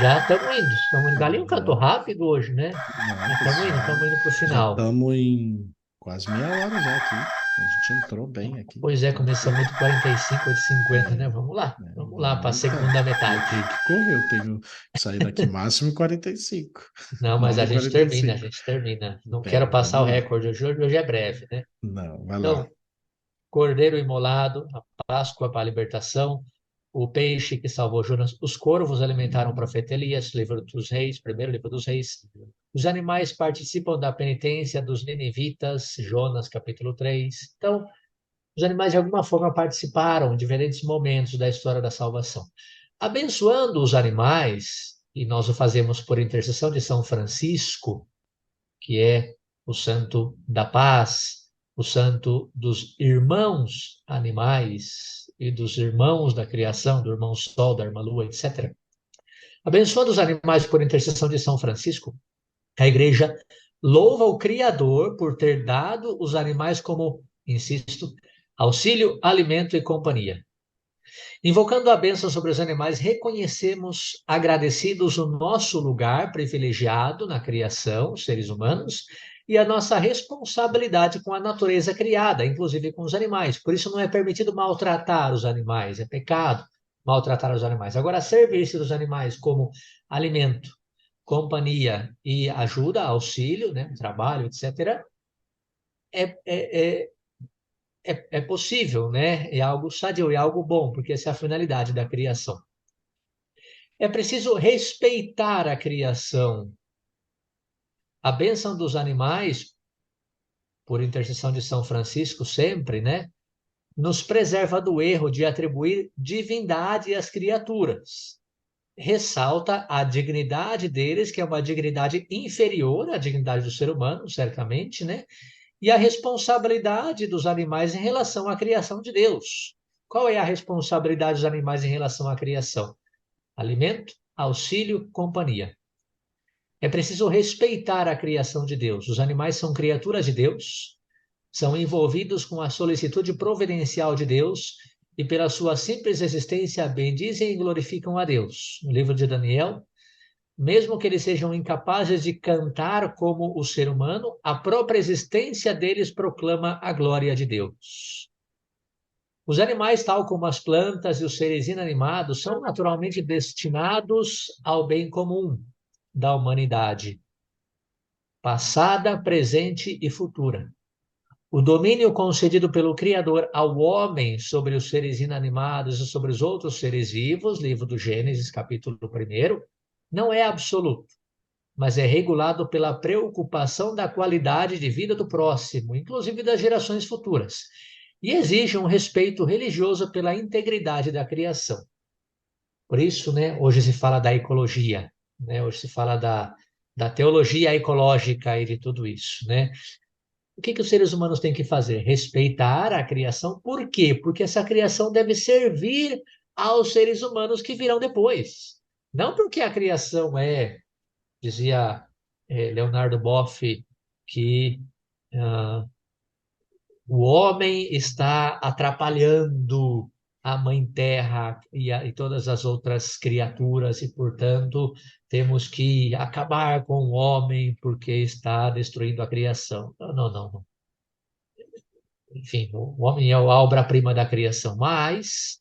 Speaker 2: Já estamos indo. Galinho cantou
Speaker 1: Não,
Speaker 2: rápido hoje, né?
Speaker 1: não,
Speaker 2: Mas
Speaker 1: pessoal.
Speaker 2: estamos indo para o
Speaker 1: Já
Speaker 2: final.
Speaker 1: estamos em quase meia hora já aqui. A gente entrou bem aqui,
Speaker 2: Pois é, começamos
Speaker 1: tranquilo.
Speaker 2: 8h45, 8h50, né? Vamos lá para a
Speaker 1: Vamos então.
Speaker 2: segunda
Speaker 1: Eu
Speaker 2: metade.
Speaker 1: tenho que correr, eu tenho que sair daqui máximo em 45.
Speaker 2: Não, mas
Speaker 1: 9
Speaker 2: a
Speaker 1: e
Speaker 2: gente
Speaker 1: quarenta e
Speaker 2: termina, a
Speaker 1: cinco
Speaker 2: gente termina. Não quero
Speaker 1: Bem,
Speaker 2: passar o
Speaker 1: vamos lá.
Speaker 2: recorde hoje é breve, né?
Speaker 1: Não, vai lá.
Speaker 2: Então, cordeiro imolado, a Páscoa para a libertação, o peixe que salvou Jonas, os corvos alimentaram o profeta Elias, livro dos reis, primeiro livro dos reis. Os animais participam da penitência dos ninivitas, Jonas, capítulo 3. Então, os animais de alguma forma participaram em diferentes momentos da história da salvação. Abençoando os animais, e nós o fazemos por intercessão de São Francisco, que é o santo da paz, o santo dos irmãos animais e dos irmãos da criação, do irmão Sol, da irmã Lua, etc. Abençoando os animais por intercessão de São Francisco, a igreja louva o Criador por ter dado os animais como, insisto, auxílio, alimento e companhia. Invocando a bênção sobre os animais, reconhecemos agradecidos o nosso lugar privilegiado na criação, os seres humanos, e a nossa responsabilidade com a natureza criada, inclusive com os animais. Por isso não é permitido maltratar os animais, é pecado maltratar os animais. Agora, servir-se dos animais como alimento, companhia e ajuda, auxílio, né, trabalho, etc., é, é, é, é possível, né? É algo sadio, é algo bom, porque essa é a finalidade da criação. É preciso respeitar a criação. A bênção dos animais, por intercessão de São Francisco, sempre, né? Nos preserva do erro de atribuir divindade às criaturas. Ressalta a dignidade deles, que é uma dignidade inferior à dignidade do ser humano, certamente, né? E a responsabilidade dos animais em relação à criação de Deus. Qual é a responsabilidade dos animais em relação à criação? Alimento, auxílio, companhia. É preciso respeitar a criação de Deus. Os animais são criaturas de Deus, são envolvidos com a solicitude providencial de Deus e, pela sua simples existência, bendizem e glorificam a Deus. No livro de Daniel, mesmo que eles sejam incapazes de cantar como o ser humano, a própria existência deles proclama a glória de Deus. Os animais, tal como as plantas e os seres inanimados, são naturalmente destinados ao bem comum da humanidade, passada, presente e futura. O domínio concedido pelo Criador ao homem sobre os seres inanimados e sobre os outros seres vivos, livro do Gênesis, capítulo 1, não é absoluto, mas é regulado pela preocupação da qualidade de vida do próximo, inclusive das gerações futuras, e exige um respeito religioso pela integridade da criação. Por isso, né, hoje se fala da ecologia, né, hoje se fala da teologia ecológica e de tudo isso, né? O que os seres humanos têm que fazer? Respeitar a criação. Por quê? Porque essa criação deve servir aos seres humanos que virão depois. Não porque a criação dizia Leonardo Boff, que o homem está atrapalhando a mãe terra e todas as outras criaturas e, portanto, temos que acabar com o homem porque está destruindo a criação. Não, não, não. Enfim, o homem é a obra-prima da criação, mas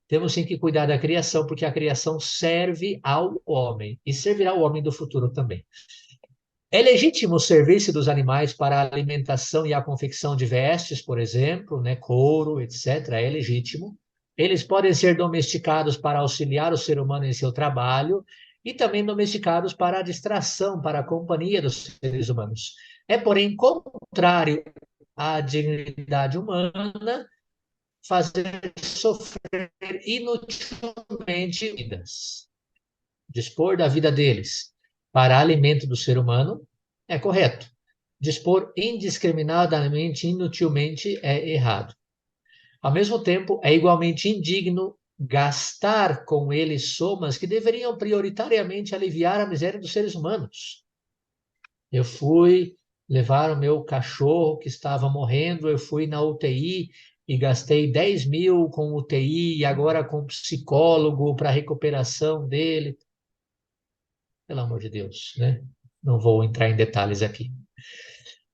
Speaker 2: temos sim que cuidar da criação, porque a criação serve ao homem e servirá ao homem do futuro também. É legítimo o serviço dos animais para a alimentação e a confecção de vestes, por exemplo, né, couro, etc. É legítimo. Eles podem ser domesticados para auxiliar o ser humano em seu trabalho e também domesticados para a distração, para a companhia dos seres humanos. É, porém, contrário à dignidade humana fazer sofrer inutilmente vidas. Dispor da vida deles para alimento do ser humano é correto. Dispor indiscriminadamente, inutilmente é errado. Ao mesmo tempo, é igualmente indigno gastar com eles somas que deveriam prioritariamente aliviar a miséria dos seres humanos. Eu fui levar o meu cachorro que estava morrendo, eu fui na UTI e gastei 10 mil com UTI e agora com psicólogo para a recuperação dele. Pelo amor de Deus, né? Não vou entrar em detalhes aqui.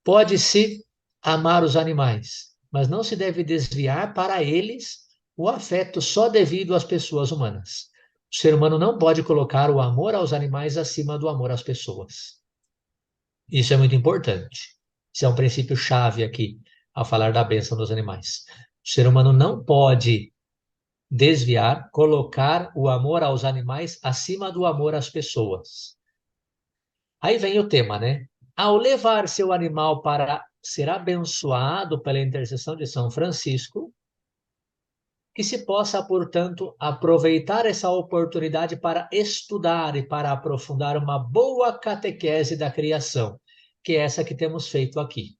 Speaker 2: Pode-se amar os animais, mas não se deve desviar para eles o afeto só devido às pessoas humanas. O ser humano não pode colocar o amor aos animais acima do amor às pessoas. Isso é muito importante. Isso é um princípio chave aqui, ao falar da bênção dos animais. O ser humano não pode desviar, colocar o amor aos animais acima do amor às pessoas. Aí vem o tema, né? Ao levar seu animal para ser abençoado pela intercessão de São Francisco, que se possa, portanto, aproveitar essa oportunidade para estudar e para aprofundar uma boa catequese da criação, que é essa que temos feito aqui.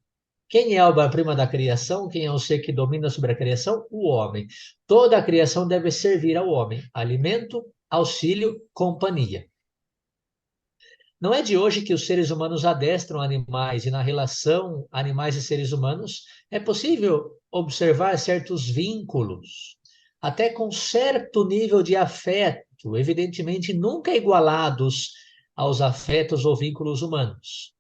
Speaker 2: Quem é a obra-prima da criação? Quem é o ser que domina sobre a criação? O homem. Toda a criação deve servir ao homem: alimento, auxílio, companhia. Não é de hoje que os seres humanos adestram animais, e na relação animais e seres humanos é possível observar certos vínculos, até com certo nível de afeto, evidentemente nunca igualados aos afetos ou vínculos humanos.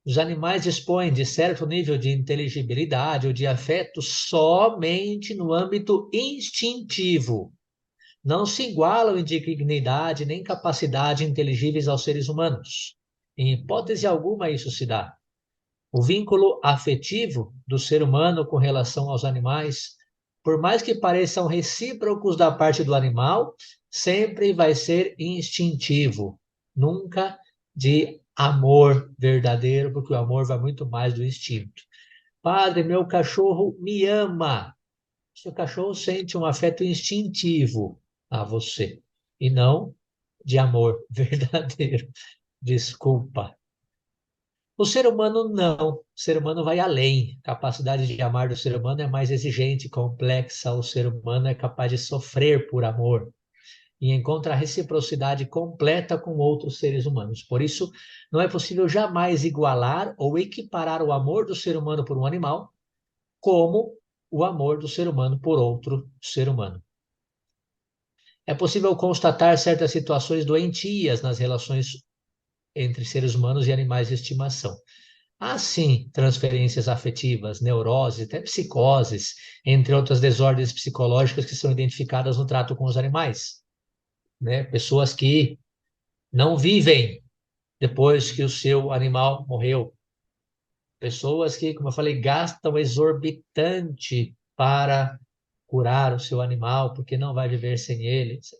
Speaker 2: Os animais dispõem de certo nível de inteligibilidade ou de afeto somente no âmbito instintivo. Não se igualam em dignidade nem capacidade inteligíveis aos seres humanos. Em hipótese alguma isso se dá. O vínculo afetivo do ser humano com relação aos animais, por mais que pareçam recíprocos da parte do animal, sempre vai ser instintivo, nunca de amor verdadeiro, porque o amor vai muito mais do instinto. Padre, meu cachorro me ama. Seu cachorro sente um afeto instintivo a você e não de amor verdadeiro. Desculpa. O ser humano não. O ser humano vai além. A capacidade de amar do ser humano é mais exigente, complexa. O ser humano é capaz de sofrer por amor e encontra a reciprocidade completa com outros seres humanos. Por isso, não é possível jamais igualar ou equiparar o amor do ser humano por um animal como o amor do ser humano por outro ser humano. É possível constatar certas situações doentias nas relações entre seres humanos e animais de estimação. Há sim transferências afetivas, neuroses, até psicoses, entre outras desordens psicológicas que são identificadas no trato com os animais, né? Pessoas que não vivem depois que o seu animal morreu. Pessoas que, como eu falei, gastam exorbitante para curar o seu animal, porque não vai viver sem ele, etc.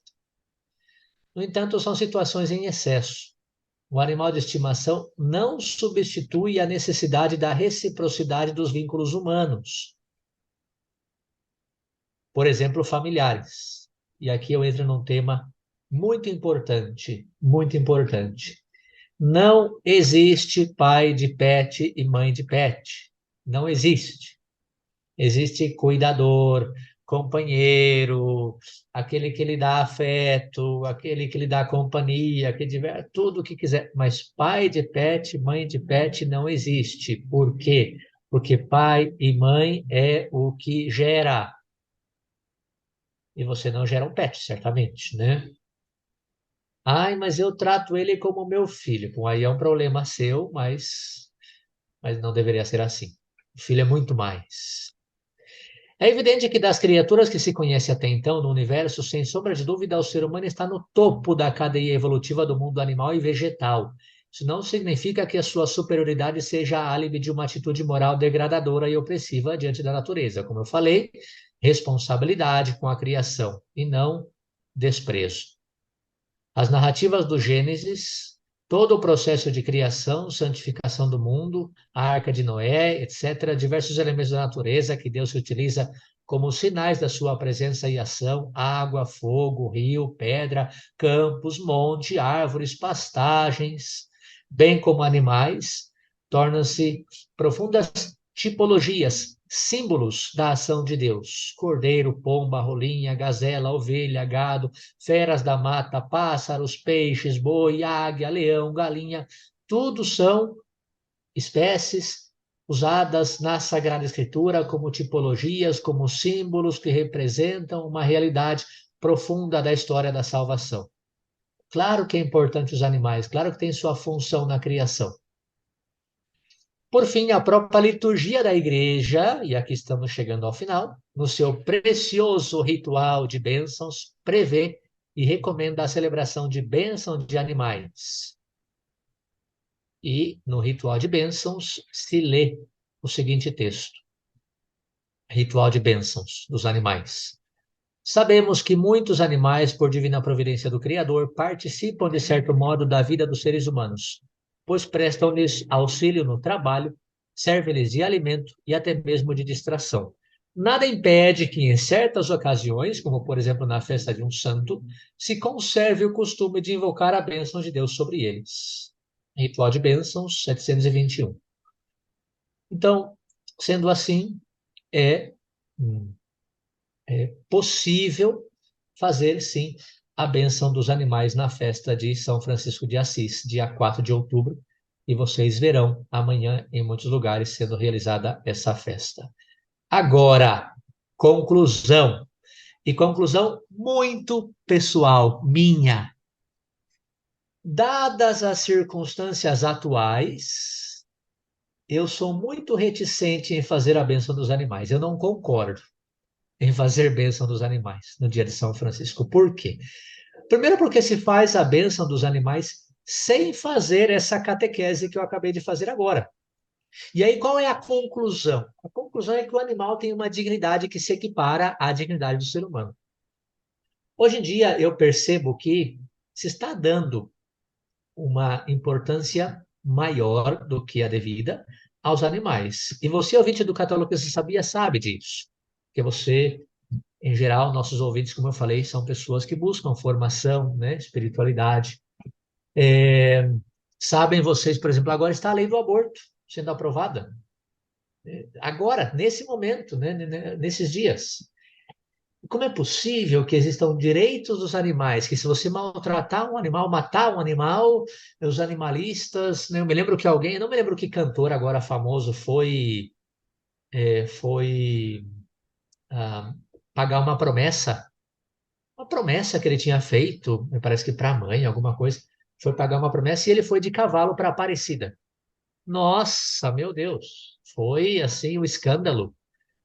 Speaker 2: No entanto, são situações em excesso. O animal de estimação não substitui a necessidade da reciprocidade dos vínculos humanos, por exemplo, familiares. E aqui eu entro num tema muito importante, muito importante. Não existe pai de pet e mãe de pet. Não existe. Existe cuidador, companheiro, aquele que lhe dá afeto, aquele que lhe dá companhia, que tiver tudo o que quiser. Mas pai de pet, mãe de pet não existe. Por quê? Porque pai e mãe é o que gera. E você não gera um pet, certamente, né? Ai, mas eu trato ele como meu filho. Bom, aí é um problema seu, mas não deveria ser assim. O filho é muito mais. É evidente que das criaturas que se conhece até então no universo, sem sombra de dúvida, o ser humano está no topo da cadeia evolutiva do mundo animal e vegetal. Isso não significa que a sua superioridade seja álibi de uma atitude moral degradadora e opressiva diante da natureza. Como eu falei, responsabilidade com a criação e não desprezo. As narrativas do Gênesis, todo o processo de criação, santificação do mundo, a Arca de Noé, etc., diversos elementos da natureza que Deus utiliza como sinais da sua presença e ação, água, fogo, rio, pedra, campos, monte, árvores, pastagens, bem como animais, tornam-se profundas tipologias, símbolos da ação de Deus. Cordeiro, pomba, rolinha, gazela, ovelha, gado, feras da mata, pássaros, peixes, boi, águia, leão, galinha, tudo são espécies usadas na Sagrada Escritura como tipologias, como símbolos que representam uma realidade profunda da história da salvação. Claro que é importante os animais, claro que tem sua função na criação. Por fim, a própria liturgia da igreja, e aqui estamos chegando ao final, no seu precioso ritual de bênçãos, prevê e recomenda a celebração de bênção de animais. E no ritual de bênçãos se lê o seguinte texto: Ritual de bênçãos dos animais. Sabemos que muitos animais, por divina providência do Criador, participam de certo modo da vida dos seres humanos, pois prestam-lhes auxílio no trabalho, servem-lhes de alimento e até mesmo de distração. Nada impede que, em certas ocasiões, como por exemplo na festa de um santo, se conserve o costume de invocar a bênção de Deus sobre eles. Ritual de Bênçãos, 721. Então, sendo assim, é possível fazer, sim, a bênção dos animais na festa de São Francisco de Assis, dia 4 de outubro, e vocês verão amanhã em muitos lugares sendo realizada essa festa. Agora, conclusão. E conclusão muito pessoal, minha. Dadas as circunstâncias atuais, eu sou muito reticente em fazer a bênção dos animais. Eu não concordo em fazer bênção dos animais no dia de São Francisco. Por quê? Primeiro, porque se faz a bênção dos animais sem fazer essa catequese que eu acabei de fazer agora. E aí, qual é a conclusão? A conclusão é que o animal tem uma dignidade que se equipara à dignidade do ser humano. Hoje em dia, eu percebo que se está dando uma importância maior do que a devida aos animais. E você, ouvinte do Católico que você sabia, sabe disso. Porque você, em geral, nossos ouvintes, como eu falei, são pessoas que buscam formação, né, espiritualidade. Sabem vocês, por exemplo, agora está a lei do aborto sendo aprovada. Agora, nesse momento, né, nesses dias. Como é possível que existam direitos dos animais, que se você maltratar um animal, matar um animal, os animalistas, né, eu me lembro que alguém, não me lembro que cantor agora famoso foi ah, pagar uma promessa que ele tinha feito, me parece que para a mãe, alguma coisa, foi pagar uma promessa e ele foi de cavalo para Aparecida. Nossa, meu Deus, foi assim um escândalo.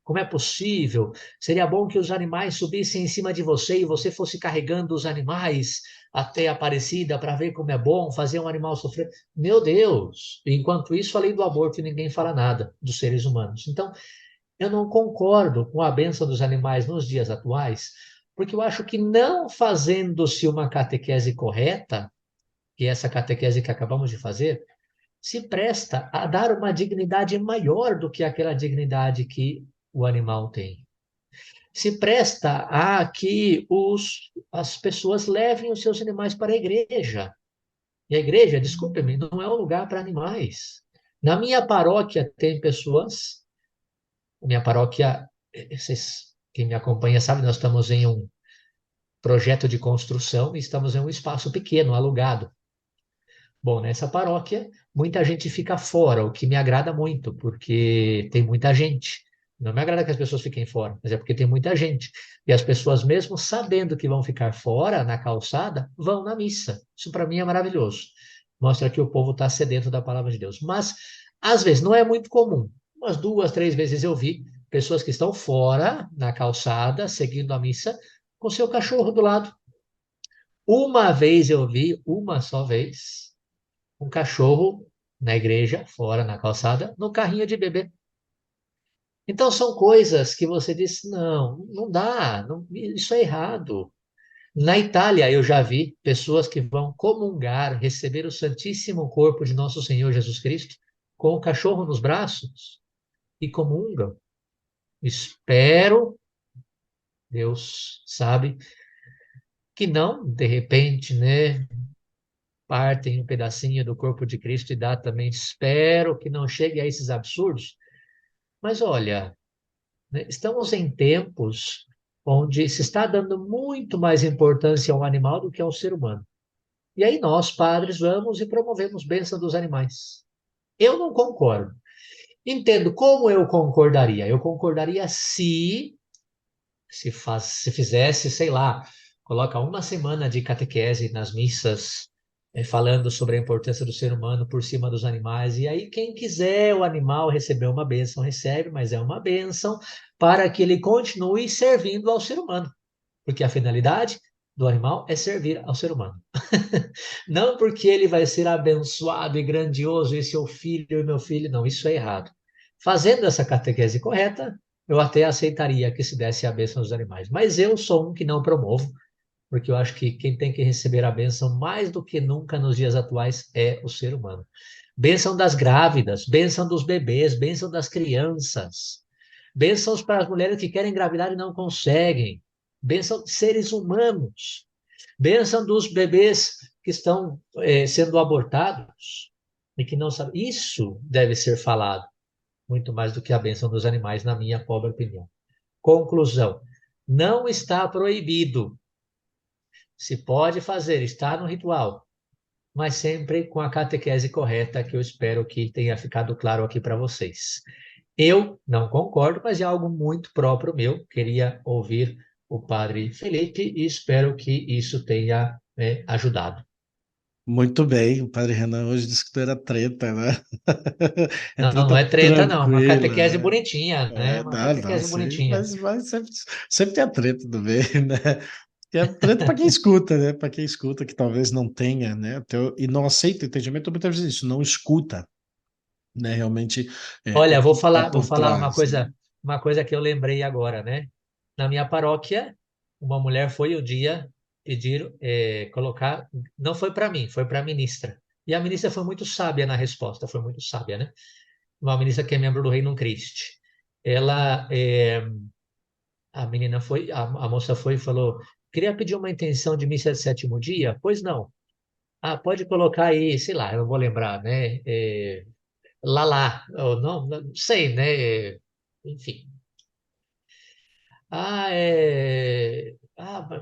Speaker 2: Como é possível? Seria bom que os animais subissem em cima de você e você fosse carregando os animais até a Aparecida para ver como é bom fazer um animal sofrer. Meu Deus! Enquanto isso, além do aborto, ninguém fala nada dos seres humanos. Então, eu não concordo com a bênção dos animais nos dias atuais, porque eu acho que não fazendo-se uma catequese correta, que é essa catequese que acabamos de fazer, se presta a dar uma dignidade maior do que aquela dignidade que o animal tem. Se presta a que as pessoas levem os seus animais para a igreja. E a igreja, desculpe-me, não é um lugar para animais. Na minha paróquia tem pessoas, minha paróquia, quem me acompanha sabe, nós estamos em um projeto de construção e estamos em um espaço pequeno, alugado. Bom, nessa paróquia, muita gente fica fora, o que me agrada muito, porque tem muita gente. Não me agrada que as pessoas fiquem fora, mas é porque tem muita gente. E as pessoas, mesmo sabendo que vão ficar fora, na calçada, vão na missa. Isso para mim é maravilhoso. Mostra que o povo está sedento da palavra de Deus. Mas, às vezes, não é muito comum. Umas duas, três vezes eu vi pessoas que estão fora, na calçada, seguindo a missa, com seu cachorro do lado. Uma vez eu vi, uma só vez, um cachorro na igreja, fora na calçada, no carrinho de bebê. Então são coisas que você diz, não, não dá, isso é errado. Na Itália eu já vi pessoas que vão comungar, receber o Santíssimo Corpo de nosso Senhor Jesus Cristo com o cachorro nos braços e comungam. Espero, Deus sabe, que não, de repente, né, partem um pedacinho do corpo de Cristo e dá também. Espero que não chegue a esses absurdos. Mas olha, né, estamos em tempos onde se está dando muito mais importância ao animal do que ao ser humano. E aí nós, padres, vamos e promovemos bênção dos animais. Eu não concordo. Entendo como eu concordaria. Eu concordaria se fizesse, sei lá, coloca uma semana de catequese nas missas, falando sobre a importância do ser humano por cima dos animais. E aí, quem quiser o animal receber uma bênção, recebe, mas é uma bênção para que ele continue servindo ao ser humano. Porque a finalidade do animal é servir ao ser humano. Não porque ele vai ser abençoado e grandioso, esse é o filho e meu filho. Não, isso é errado. Fazendo essa catequese correta, eu até aceitaria que se desse a bênção aos animais. Mas eu sou um que não promovo, porque eu acho que quem tem que receber a bênção mais do que nunca nos dias atuais é o ser humano. Bênção das grávidas, bênção dos bebês, bênção das crianças, bênçãos para as mulheres que querem engravidar e não conseguem, bênção de seres humanos, bênção dos bebês que estão sendo abortados e que não sabem. Isso deve ser falado muito mais do que a bênção dos animais, na minha pobre opinião. Conclusão: não está proibido. Se pode fazer, está no ritual, mas sempre com a catequese correta, que eu espero que tenha ficado claro aqui para vocês. Eu não concordo, mas é algo muito próprio meu. Queria ouvir o padre Felipe e espero que isso tenha ajudado.
Speaker 1: Muito bem, o Padre Renan hoje disse que não era treta, né? É
Speaker 2: Não, não
Speaker 1: treta
Speaker 2: é treta, não. Uma
Speaker 1: tranquila,
Speaker 2: catequese
Speaker 1: né?
Speaker 2: bonitinha, né? Uma
Speaker 1: Não, não,
Speaker 2: catequese
Speaker 1: sim,
Speaker 2: bonitinha.
Speaker 1: mas sempre tem a treta do meio, né? E é treta para quem escuta, né? Para quem escuta que talvez não tenha, né? E não aceita entendimento, muitas vezes isso, não escuta, né? Realmente
Speaker 2: Olha,
Speaker 1: o que está
Speaker 2: vou
Speaker 1: por
Speaker 2: falar
Speaker 1: trás, né?
Speaker 2: uma coisa que eu lembrei agora, né? Na minha paróquia, uma mulher foi o dia pedir colocar, não foi para mim, foi para a ministra. E a ministra foi muito sábia na resposta, foi muito sábia, né? Uma ministra que é membro do Reino Christi. Ela, a menina foi, a moça foi e falou: queria pedir uma intenção de missa de sétimo dia? Pois não. Ah, pode colocar aí, sei lá, eu não vou lembrar, né? Lalá, ou não sei, né? Enfim.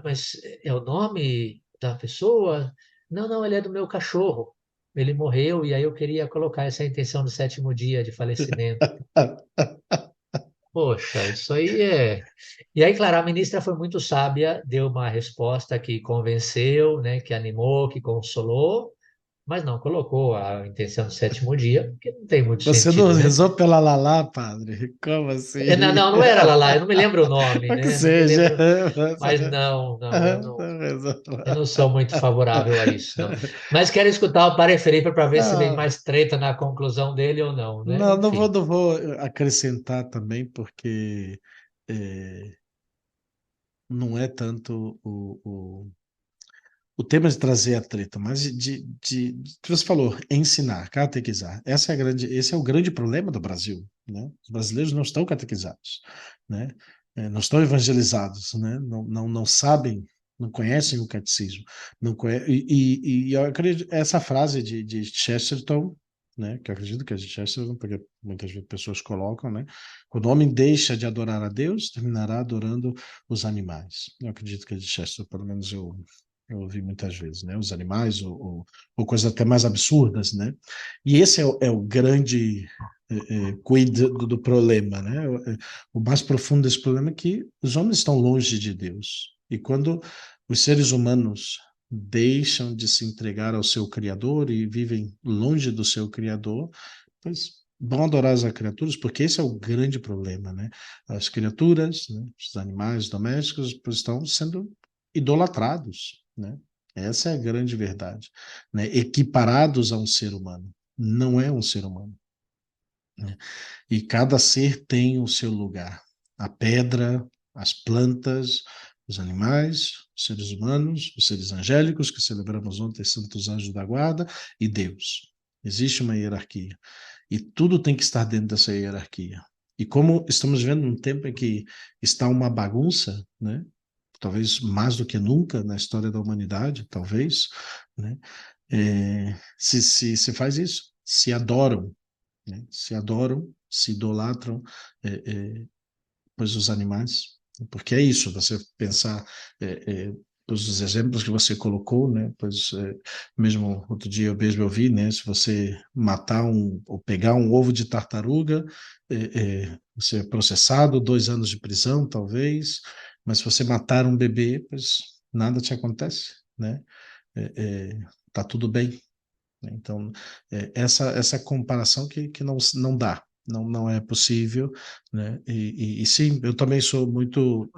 Speaker 2: Mas é o nome da pessoa? Não, não, ele é do meu cachorro. Ele morreu e aí eu queria colocar essa intenção do sétimo dia de falecimento. Poxa, isso aí é. E aí, claro, a ministra foi muito sábia, deu uma resposta que convenceu, né, que animou, que consolou, mas não colocou a intenção do sétimo dia, porque não tem muito
Speaker 1: Você não
Speaker 2: sentido, né?
Speaker 1: rezou pela Lalá, padre? Como
Speaker 2: Não,
Speaker 1: assim?
Speaker 2: não, não era Lala, eu não me lembro o nome,
Speaker 1: O que
Speaker 2: né? Não me
Speaker 1: seja.
Speaker 2: lembro, mas não, não,
Speaker 1: Não rezou
Speaker 2: eu
Speaker 1: lá.
Speaker 2: não sou muito favorável a isso, não. Mas quero escutar o Padre Felipe para ver se vem
Speaker 1: Não,
Speaker 2: mais treta na conclusão dele ou não, né?
Speaker 1: não,
Speaker 2: Enfim.
Speaker 1: não vou acrescentar também, porque é, não é tanto o tema de trazer a treta, mas que você falou, ensinar, catequizar. Esse é o grande problema do Brasil, né? Os brasileiros não estão catequizados, né? Não estão evangelizados, né? Não sabem, não conhecem o catecismo, não e eu acredito essa frase de Chesterton, né? Que eu acredito que é de Chesterton, porque muitas vezes pessoas colocam, né? Quando o homem deixa de adorar a Deus, terminará adorando os animais. Eu acredito que é de Chesterton, pelo menos eu ouvi muitas vezes, né? Os animais, ou coisas até mais absurdas, né? E esse é o grande quid do problema, né? O mais profundo desse problema é que os homens estão longe de Deus. E quando os seres humanos deixam de se entregar ao seu Criador e vivem longe do seu Criador, pois vão adorar as criaturas, porque esse é o grande problema, né? As criaturas, né, os animais domésticos, pois estão sendo idolatrados, né? Essa é a grande verdade, né? Equiparados a um ser humano. Não é um ser humano, né? E cada ser tem o seu lugar. A pedra, as plantas, os animais, os seres humanos, os seres angélicos, que celebramos ontem, santos anjos da guarda, e Deus. Existe uma hierarquia. E tudo tem que estar dentro dessa hierarquia. E como estamos vendo um tempo em que está uma bagunça, né? Talvez mais do que nunca na história da humanidade, talvez, né? Se faz isso, se adoram, né? Se adoram, se idolatram, é, é, pois os animais, porque é isso, você pensar, pois os exemplos que você colocou, né, pois mesmo outro dia eu mesmo ouvi, né, se você matar ou pegar um ovo de tartaruga, você é processado, 2 anos de prisão, talvez, mas se você matar um bebê, pois nada te acontece, né, tá tudo bem, né? Então, essa comparação que não dá, não é possível, né? E sim, eu também sou muito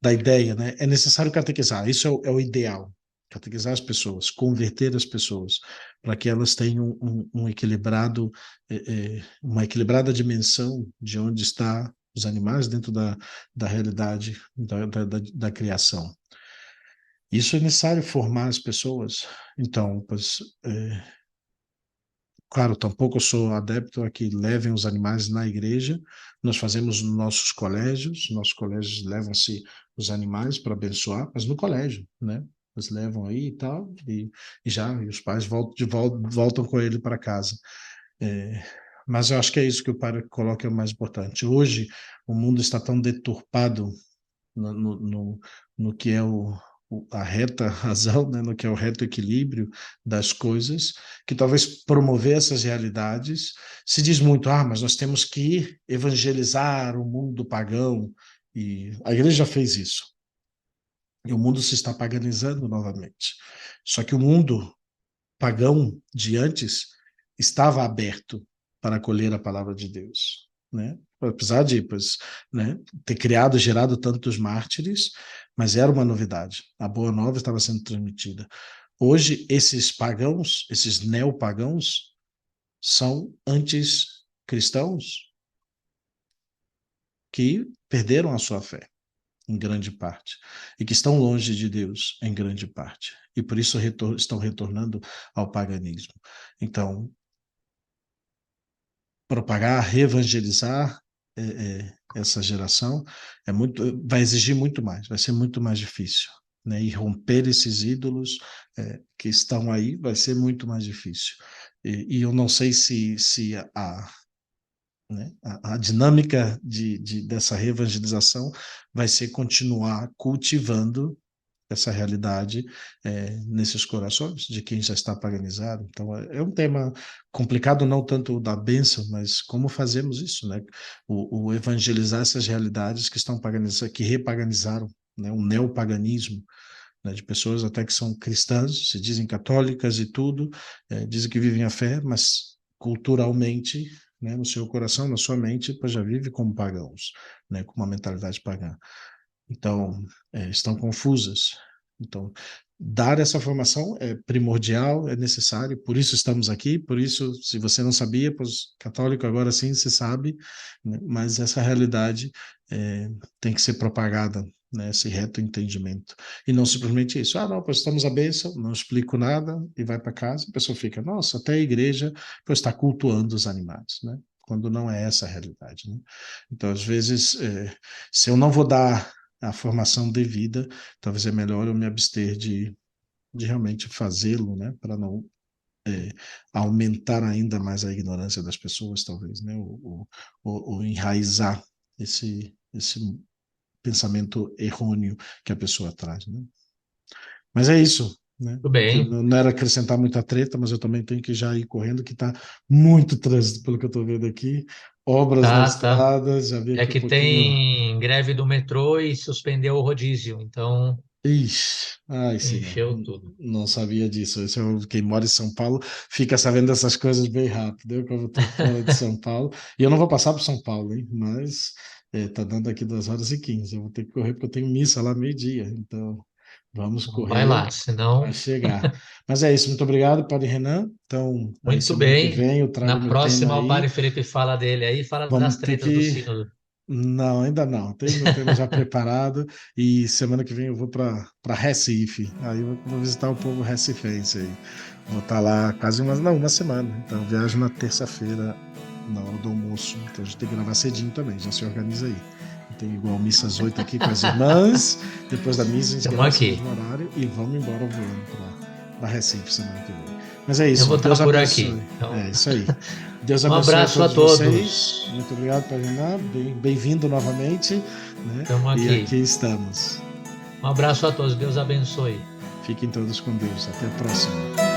Speaker 1: da ideia, né? É necessário catequizar, isso é o ideal, catequizar as pessoas, converter as pessoas, para que elas tenham um equilibrado, uma equilibrada dimensão de onde está os animais dentro da realidade da criação. Isso é necessário formar as pessoas. Então, pois, claro, tampouco sou adepto a que levem os animais na igreja. Nós fazemos nossos colégios levam-se os animais para abençoar, mas no colégio, né? Eles levam aí e tal, e os pais voltam com ele para casa. É, mas eu acho que é isso que o padre coloca é o mais importante. Hoje, o mundo está tão deturpado no, no, no, no que é a reta razão, né, no que é o reto equilíbrio das coisas, que talvez promover essas realidades se diz muito, mas nós temos que evangelizar o mundo pagão, e a igreja já fez isso. E o mundo se está paganizando novamente. Só que o mundo pagão de antes estava aberto para acolher a palavra de Deus, né? Apesar de, pois, né, ter criado, gerado tantos mártires, mas era uma novidade. A boa nova estava sendo transmitida. Hoje, esses pagãos, esses neopagãos, são antes cristãos que perderam a sua fé, em grande parte, e que estão longe de Deus, em grande parte, e por isso estão retornando ao paganismo. Então, propagar, reevangelizar essa geração vai exigir muito mais, vai ser muito mais difícil, né? E romper esses ídolos que estão aí vai ser muito mais difícil. E eu não sei se né, a dinâmica dessa reevangelização vai ser continuar cultivando essa realidade nesses corações de quem já está paganizado. Então, é um tema complicado, não tanto da bênção, mas como fazemos isso, né? O evangelizar essas realidades que estão paganizadas, que repaganizaram, né? O neopaganismo, né? De pessoas até que são cristãs, se dizem católicas e tudo, dizem que vivem a fé, mas culturalmente, né, no seu coração, na sua mente, já vive como pagãos, né, com uma mentalidade pagã. Então, estão confusas. Então, dar essa formação é primordial, é necessário, por isso estamos aqui, por isso, se você não sabia, pois católico agora sim você sabe, né? Mas essa realidade tem que ser propagada, né? Esse reto entendimento. E não simplesmente isso, não, pois estamos à bênção, não explico nada e vai para casa, a pessoa fica, nossa, até a igreja pois está cultuando os animais, né? Quando não é essa a realidade, né? Então, às vezes, se eu não vou dar a formação devida, talvez é melhor eu me abster de realmente fazê-lo, né, para não aumentar ainda mais a ignorância das pessoas, talvez, né, ou enraizar esse pensamento errôneo que a pessoa traz, né? Mas é isso, né?
Speaker 2: Tudo bem.
Speaker 1: Não era acrescentar muita treta, mas eu também tenho que já ir correndo, que está muito trânsito, pelo que eu estou vendo aqui, obras na
Speaker 2: Tá, tá.
Speaker 1: estrada, já vi
Speaker 2: É
Speaker 1: aqui um
Speaker 2: que
Speaker 1: pouquinho.
Speaker 2: tem greve do metrô e suspendeu o rodízio, então
Speaker 1: Ixi, ai, senhor,
Speaker 2: encheu tudo.
Speaker 1: não sabia disso. Quem mora em São Paulo fica sabendo dessas coisas bem rápido. Eu, como estou fora de São Paulo, e eu não vou passar por São Paulo, hein? Mas tá dando aqui 2h15. Eu vou ter que correr porque eu tenho missa lá meio-dia. Então, vamos
Speaker 2: Então vai lá,
Speaker 1: correr para
Speaker 2: senão.
Speaker 1: chegar. Mas é isso, muito obrigado, Padre Renan. Então, aí
Speaker 2: Muito
Speaker 1: semana que
Speaker 2: bem.
Speaker 1: vem eu trago
Speaker 2: Na
Speaker 1: meu tema
Speaker 2: próxima, o
Speaker 1: aí.
Speaker 2: Padre Felipe fala dele aí, fala das
Speaker 1: Vamos ter
Speaker 2: tretas do
Speaker 1: que.
Speaker 2: sínodo.
Speaker 1: Não, ainda não. Tenho meu tema já preparado e semana que vem eu vou para Recife. Aí eu vou visitar o povo recifense aí. Vou estar lá quase uma semana. Então eu viajo na terça-feira, na hora do almoço. Então a gente tem que gravar cedinho também, já se organiza aí. Tem igual missa às 8 aqui com as irmãs. Depois da missa a gente
Speaker 2: Estamos
Speaker 1: grava esse
Speaker 2: aqui.
Speaker 1: mesmo horário e vamos embora voando para Recife semana que vem. Mas é
Speaker 2: Eu
Speaker 1: isso.
Speaker 2: vou estar
Speaker 1: Deus
Speaker 2: por aqui.
Speaker 1: abençoe.
Speaker 2: Então,
Speaker 1: É isso aí. Deus
Speaker 2: um
Speaker 1: abençoe a
Speaker 2: abraço a
Speaker 1: todos vocês.
Speaker 2: todos.
Speaker 1: Muito obrigado, Pariná. Bem-vindo novamente, né?
Speaker 2: Estamos
Speaker 1: E
Speaker 2: aqui.
Speaker 1: aqui estamos.
Speaker 2: Um abraço a todos. Deus abençoe.
Speaker 1: Fiquem todos com Deus. Até a próxima.